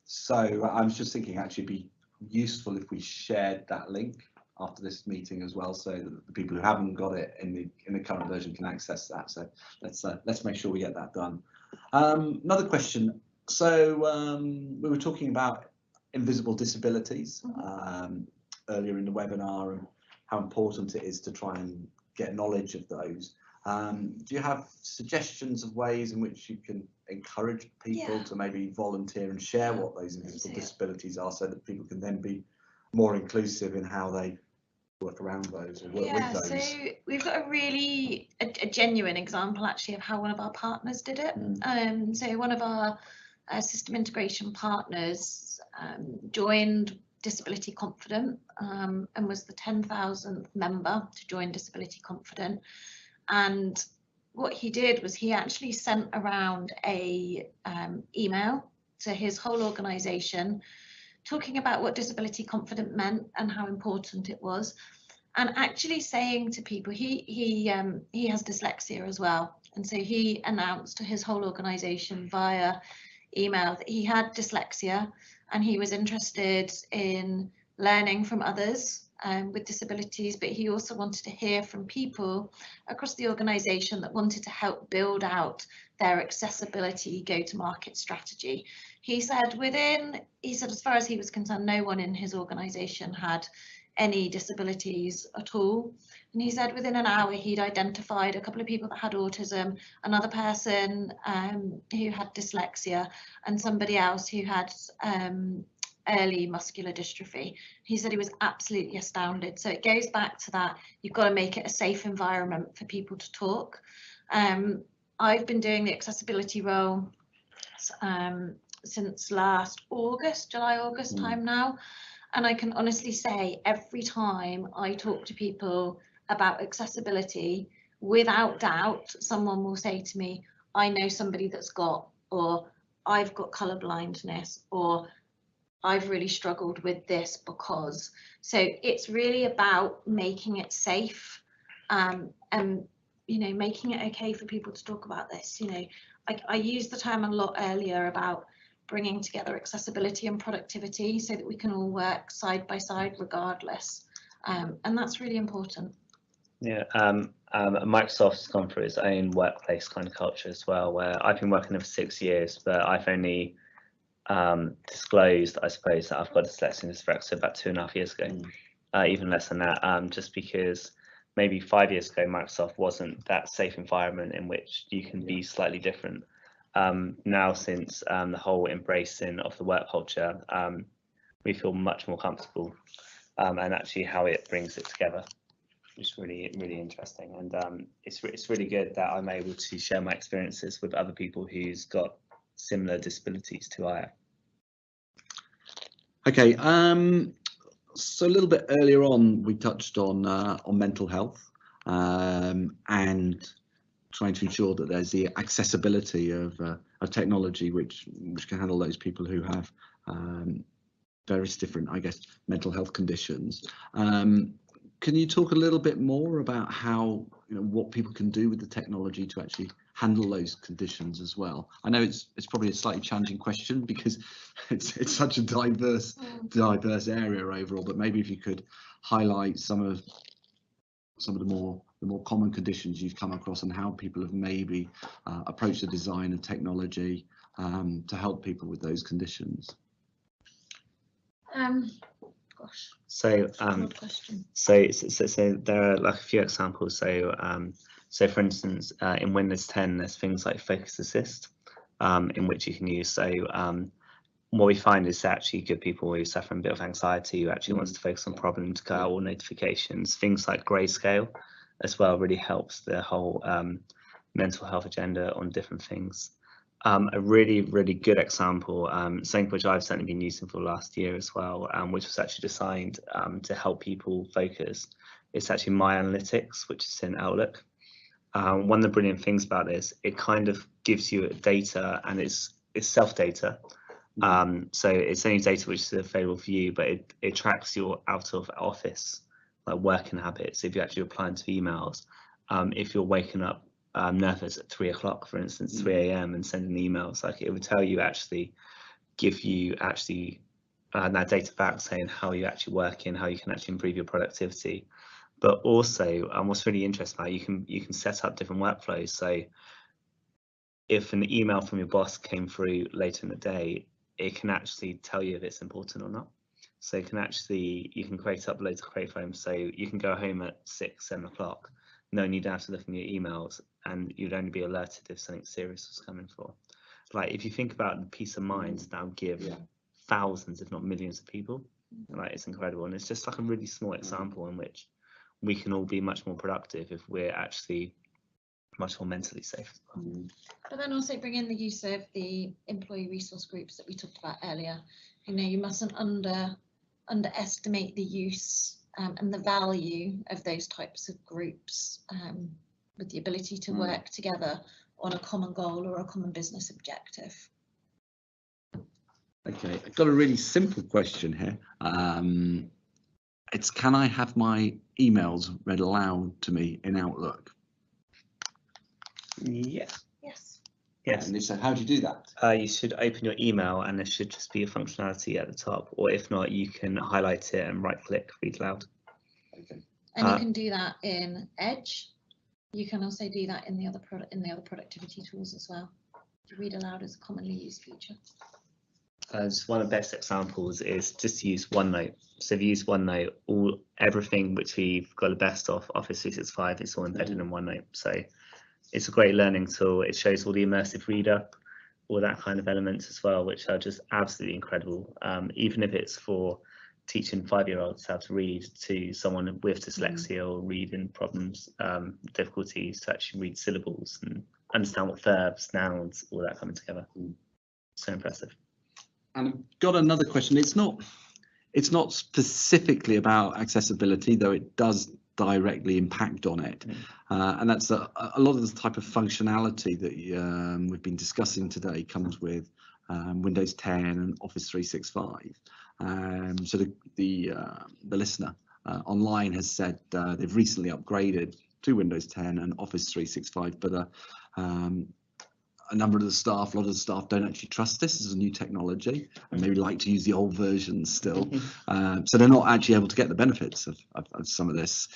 So I was just thinking actually it'd be useful if we shared that link after this meeting as well, so that the people who haven't got it in the current version can access that. So let's make sure we get that done. Another question. So we were talking about invisible disabilities earlier in the webinar and how important it is to try and get knowledge of those. Do you have suggestions of ways in which you can encourage people to maybe volunteer and share what those invisible disabilities are, so that people can then be more inclusive in how they work around those or work with those? So we've got a genuine example actually of how one of our partners did it. So one of our system integration partners joined Disability Confident and was the 10,000th member to join Disability Confident. And what he did was he actually sent around a email to his whole organisation talking about what Disability Confident meant and how important it was, and actually saying to people, he has dyslexia as well, and so he announced to his whole organisation via email that he had dyslexia and he was interested in learning from others with disabilities, but he also wanted to hear from people across the organisation that wanted to help build out their accessibility go-to-market strategy. He said as far as he was concerned, no one in his organisation had any disabilities at all. And he said within an hour he'd identified a couple of people that had autism, another person who had dyslexia, and somebody else who had early muscular dystrophy. He said he was absolutely astounded. So it goes back to that, you've got to make it a safe environment for people to talk. I've been doing the accessibility role since last August, July-August time now. And I can honestly say every time I talk to people about accessibility, without doubt, someone will say to me, I know somebody that's got, or I've got colour blindness, or I've really struggled with this because. So it's really about making it safe and, you know, making it okay for people to talk about this. You know, I used the term a lot earlier about bringing together accessibility and productivity so that we can all work side by side regardless. And that's really important. Yeah, Microsoft's gone through its own workplace kind of culture as well, where I've been working there for 6 years, but I've only disclosed, I suppose, that I've got dyslexia and dyspraxia about 2.5 years ago, even less than that, just because maybe 5 years ago, Microsoft wasn't that safe environment in which you can be slightly different. Now, since the whole embracing of the work culture, we feel much more comfortable, and actually how it brings it together is really, really interesting. And it's really good that I'm able to share my experiences with other people who's got similar disabilities to I have. Okay, so a little bit earlier on, we touched on mental health and trying to ensure that there's the accessibility of technology which can handle those people who have various different, I guess, mental health conditions. Can you talk a little bit more about how, you know, what people can do with the technology to actually handle those conditions as well? I know it's probably a slightly challenging question because it's such a diverse area overall, but maybe if you could highlight some of the more common conditions you've come across and how people have maybe approached the design of technology to help people with those conditions. Gosh. So there are like a few examples. So for instance, in Windows 10, there's things like Focus Assist, in which you can use. So what we find is actually good people who suffer a bit of anxiety, who actually wants to focus on problems, cut out all notifications. Things like Grayscale as well really helps the whole mental health agenda on different things. A really, really good example, something which I've certainly been using for the last year as well, which was actually designed to help people focus. It's actually My Analytics, which is in Outlook. One of the brilliant things about this, it kind of gives you data, and it's self-data. So it's only data which is available for you, but it tracks your out of office like working habits. If you're actually replying to emails, if you're waking up nervous at 3 o'clock, for instance, 3 a.m. and sending emails, like it would tell you, actually give you that data back saying how you're actually working, how you can actually improve your productivity. But also, what's really interesting about it, you can set up different workflows. So if an email from your boss came through later in the day, it can actually tell you if it's important or not. So you can create loads of create frames. So you can go home at 6, 7 o'clock, knowing you don't have to look in your emails, and you'd only be alerted if something serious was coming for. Like if you think about the peace of mind that will give thousands, if not millions of people, like it's incredible. And it's just like a really small example in which we can all be much more productive if we're actually much more mentally safe. But then also bring in the use of the employee resource groups that we talked about earlier. You know, you mustn't underestimate the use and the value of those types of groups with the ability to work together on a common goal or a common business objective. Okay, I've got a really simple question here. It's, can I have my emails read aloud to me in Outlook? Yes. Yes. Yes. And if so, how do you do that? You should open your email and there should just be a functionality at the top, or if not, you can highlight it and right click read aloud. Okay. And you can do that in Edge. You can also do that in the other productivity tools as well. Read aloud is a commonly used feature. As one of the best examples is just to use OneNote. So if you use OneNote, everything which we've got the best of Office 365 is all embedded in OneNote. So it's a great learning tool. It shows all the immersive reader, all that kind of elements as well, which are just absolutely incredible. Even if it's for teaching 5-year-olds how to read to someone with dyslexia or reading problems, difficulties to actually read syllables and understand what verbs, nouns, all that coming together. So impressive. And I've got another question. It's not specifically about accessibility, though it does directly impact on it. And that's a lot of the type of functionality that we've been discussing today comes with Windows 10 and Office 365. So the listener online has said they've recently upgraded to Windows 10 and Office 365, but a number of the staff, a lot of the staff don't actually trust this as a new technology and maybe like to use the old versions still. So they're not actually able to get the benefits of some of this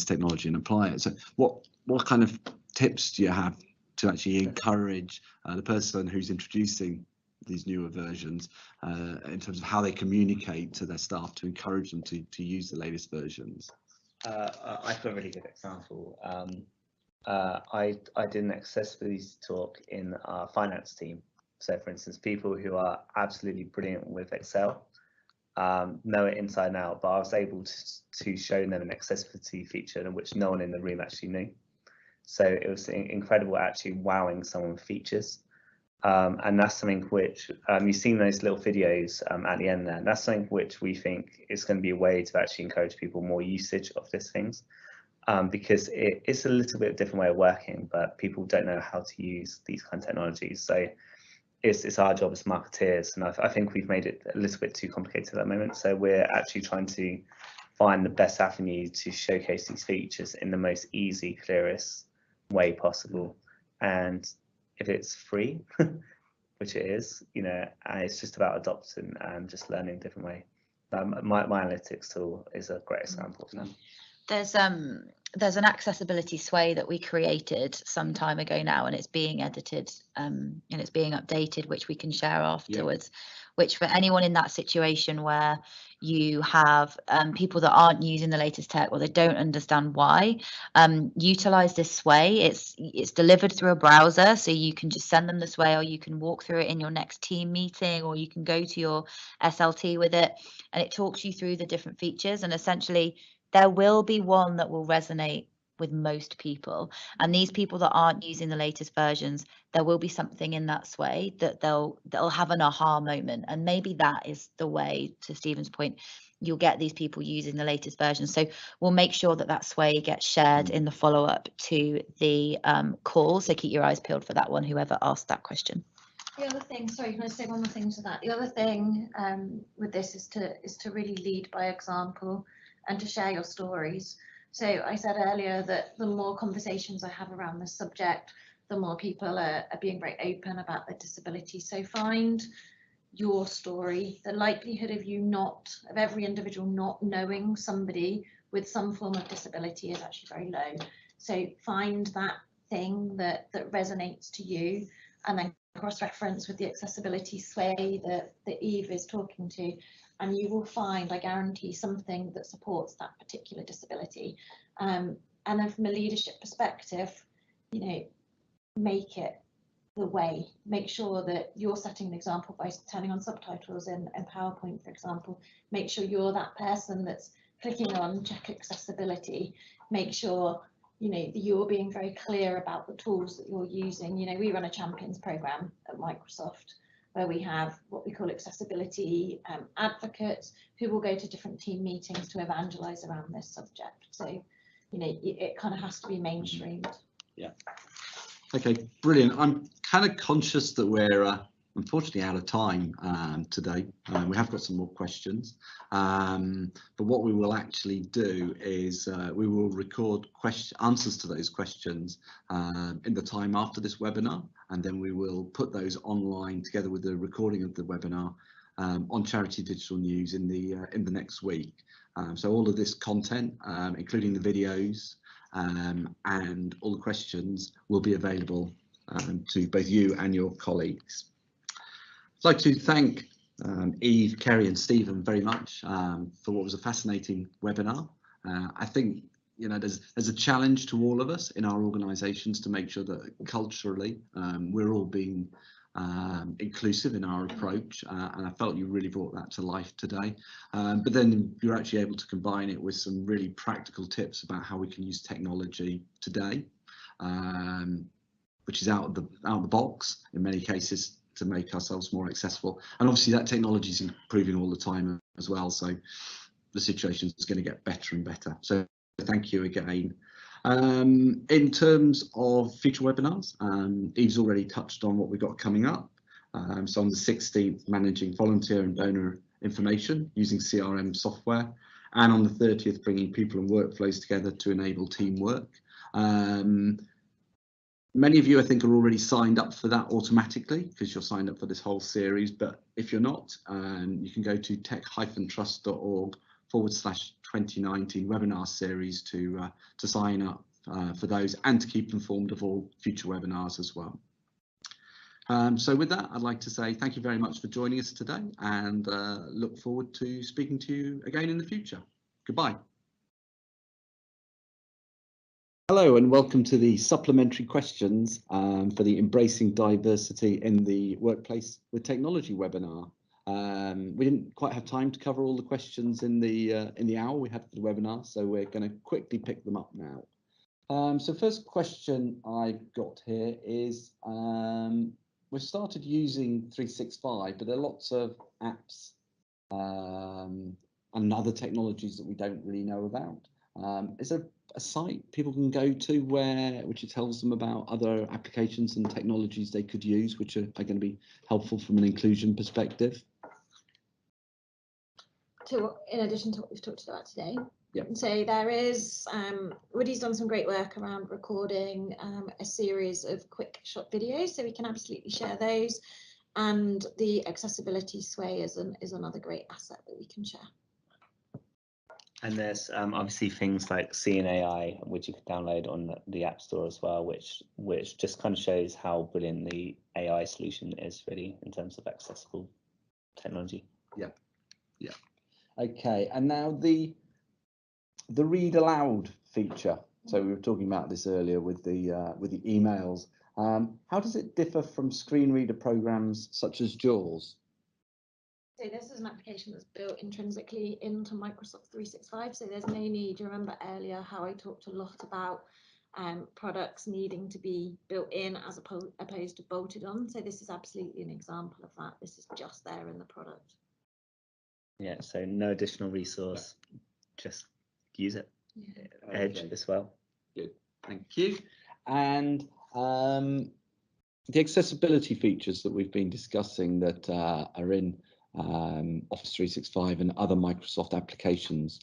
technology and apply it. So what kind of tips do you have to actually encourage the person who's introducing these newer versions in terms of how they communicate to their staff to encourage them to use the latest versions? I've got a really good example. I did an accessibility talk in our finance team. So for instance, people who are absolutely brilliant with Excel know it inside and out, but I was able to show them an accessibility feature in which no one in the room actually knew. So it was incredible actually wowing someone with features. And that's something which you've seen those little videos at the end there. And that's something which we think is going to be a way to actually encourage people more usage of these things. Because it's a little bit of a different way of working, but people don't know how to use these kind of technologies. So it's our job as marketeers, and I think we've made it a little bit too complicated at that moment. So we're actually trying to find the best avenue to showcase these features in the most easy, clearest way possible. And if it's free, which it is, it's just about adopting and just learning a different way. My analytics tool is a great example of that. There's an accessibility sway that we created some time ago now, and it's being edited and it's being updated, which we can share afterwards. Which for anyone in that situation where you have people that aren't using the latest tech or they don't understand why, utilize this sway. It's delivered through a browser, so you can just send them the sway, or you can walk through it in your next team meeting, or you can go to your SLT with it, and it talks you through the different features. And essentially there will be one that will resonate with most people, and these people that aren't using the latest versions, there will be something in that sway that they'll have an aha moment, and maybe that is the way, to Stephen's point, you'll get these people using the latest version. So we'll make sure that sway gets shared in the follow-up to the call, so keep your eyes peeled for that one, whoever asked that question. The other thing, sorry, can I say one more thing to that? The other thing with this is to really lead by example and to share your stories. So I said earlier that the more conversations I have around this subject, the more people are being very open about their disability. So find your story. The likelihood of every individual not knowing somebody with some form of disability is actually very low. So find that thing that resonates to you, and then cross-reference with the accessibility sway that Eve is talking to, and you will find, I guarantee, something that supports that particular disability. And then from a leadership perspective, make it the way. Make sure that you're setting an example by turning on subtitles in PowerPoint, for example. Make sure you're that person that's clicking on check accessibility. Make sure that you're being very clear about the tools that you're using. We run a champions program at Microsoft, where we have what we call accessibility advocates who will go to different team meetings to evangelize around this subject. So, it kind of has to be mainstreamed. Yeah. Okay, brilliant. I'm kind of conscious that we're unfortunately out of time today. We have got some more questions, but what we will actually do is we will record answers to those questions in the time after this webinar, and then we will put those online together with the recording of the webinar on Charity Digital News in the next week. So all of this content, including the videos and all the questions, will be available to both you and your colleagues. I'd like to thank Eve, Kerry and Stephen very much for what was a fascinating webinar. I think there's a challenge to all of us in our organisations to make sure that culturally we're all being inclusive in our approach, and I felt you really brought that to life today. But then you're actually able to combine it with some really practical tips about how we can use technology today, which is out of the box in many cases, to make ourselves more accessible. And obviously that technology is improving all the time as well, so the situation is going to get better and better. So thank you again. In terms of future webinars, Eve's already touched on what we've got coming up. So on the 16th, managing volunteer and donor information using CRM software, and on the 30th, bringing people and workflows together to enable teamwork. Many of you, I think, are already signed up for that automatically because you're signed up for this whole series. But if you're not, you can go to tech-trust.org/2019 webinar series to sign up for those and to keep informed of all future webinars as well. So with that, I'd like to say thank you very much for joining us today, and look forward to speaking to you again in the future. Goodbye. Hello and welcome to the supplementary questions for the Embracing Diversity in the Workplace with Technology webinar. We didn't quite have time to cover all the questions in the hour we had for the webinar, so we're going to quickly pick them up now. So first question I've got here is, we've started using 365, but there are lots of apps and other technologies that we don't really know about. Is there a site people can go to which tells them about other applications and technologies they could use, which are going to be helpful from an inclusion perspective? In addition to what we've talked about today. Yep. So there is, Woody's done some great work around recording a series of quick short videos, so we can absolutely share those. And the accessibility sway is another great asset that we can share. And there's obviously things like CNAI, which you can download on the App Store as well, which just kind of shows how brilliant the AI solution is really in terms of accessible technology. Yeah. Yeah. Okay. And now the read aloud feature. So we were talking about this earlier with the emails. How does it differ from screen reader programs such as JAWS? So this is an application that's built intrinsically into Microsoft 365. So there's no need. You remember earlier how I talked a lot about products needing to be built in as opposed to bolted on. So this is absolutely an example of that. This is just there in the product. Yeah, so no additional resource, just use it. Yeah. Edge as well. Good, thank you. And the accessibility features that we've been discussing that are in Office 365 and other Microsoft applications,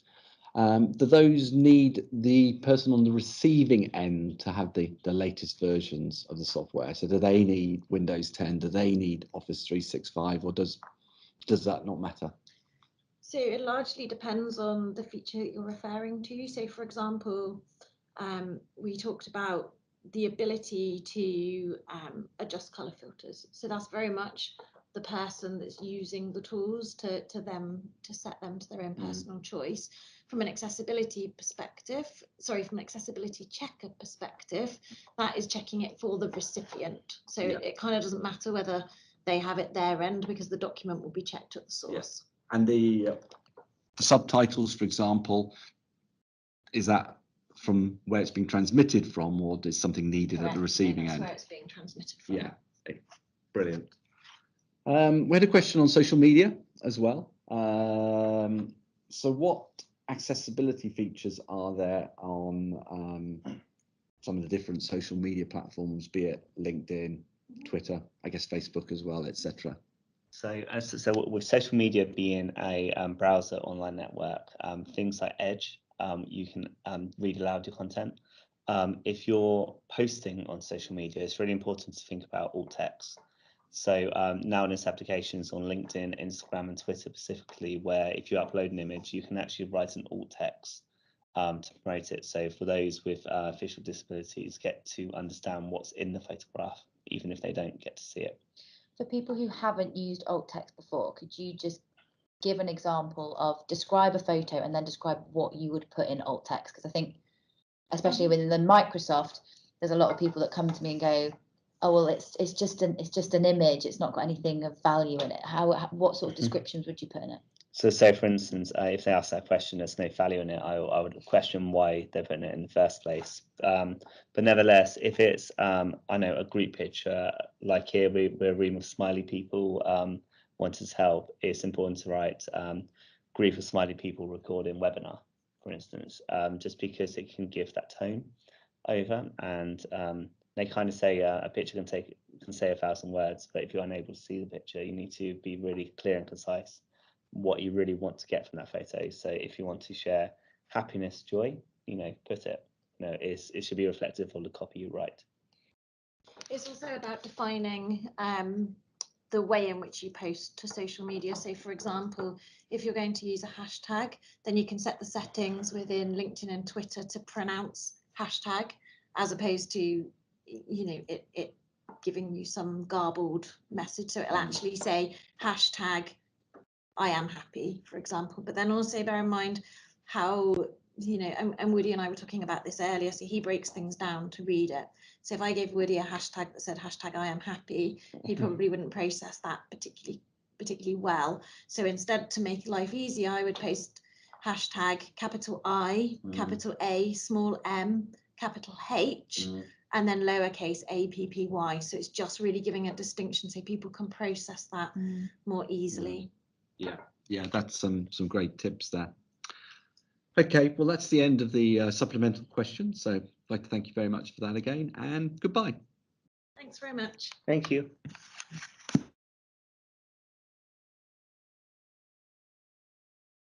do those need the person on the receiving end to have the latest versions of the software? So do they need Windows 10? Do they need Office 365, or does that not matter? So it largely depends on the feature that you're referring to. So for example, we talked about the ability to adjust color filters. So that's very much the person that's using the tools to set them to their own personal choice. From an accessibility perspective, from an accessibility checker perspective, that is checking it for the recipient. So it kind of doesn't matter whether they have it their end, because the document will be checked at the source. And the subtitles, for example, is that from where it's being transmitted from, or is something needed at the receiving end? Where it's being transmitted from. Yeah, brilliant. We had a question on social media as well. So what accessibility features are there on some of the different social media platforms, be it LinkedIn, Twitter, I guess Facebook as well, etc. So, with social media being a browser online network, things like Edge, you can read aloud your content. If you're posting on social media, it's really important to think about alt text. So now there's applications on LinkedIn, Instagram, and Twitter specifically, where if you upload an image, you can actually write an alt text to promote it. So for those with visual disabilities, get to understand what's in the photograph, even if they don't get to see it. For people who haven't used alt text before, could you just give an example of describe a photo and then describe what you would put in alt text? Because I think, especially within the Microsoft, there's a lot of people that come to me and go, "Oh well, it's just an image. It's not got anything of value in it." What sort of descriptions would you put in it? So say, for instance, if they ask that question, there's no value in it, I would question why they're putting it in the first place. But nevertheless, if it's, I know, a group picture, like here, we're a room of smiley people wanting to help, it's important to write group of smiley people recording webinar, for instance, just because it can give that tone over. And they kind of say a picture can say 1,000 words, but if you're unable to see the picture, you need to be really clear and concise what you really want to get from that photo. So if you want to share happiness, joy, put it. It should be reflective of the copy you write. It's also about defining the way in which you post to social media. So for example, if you're going to use a hashtag, then you can set the settings within LinkedIn and Twitter to pronounce hashtag, as opposed to it giving you some garbled message. So it'll actually say hashtag I am happy, for example. But then also bear in mind how, and Woody and I were talking about this earlier, so he breaks things down to read it. So if I gave Woody a hashtag that said hashtag I am happy, he probably wouldn't process that particularly well. So instead, to make life easier, I would post hashtag capital I, capital A, small m, capital H, and then lowercase APPY. So it's just really giving a distinction so people can process that more easily. Yeah, that's some great tips there. Okay, well, that's the end of the supplemental questions. So I'd like to thank you very much for that again, and goodbye. Thanks very much. Thank you.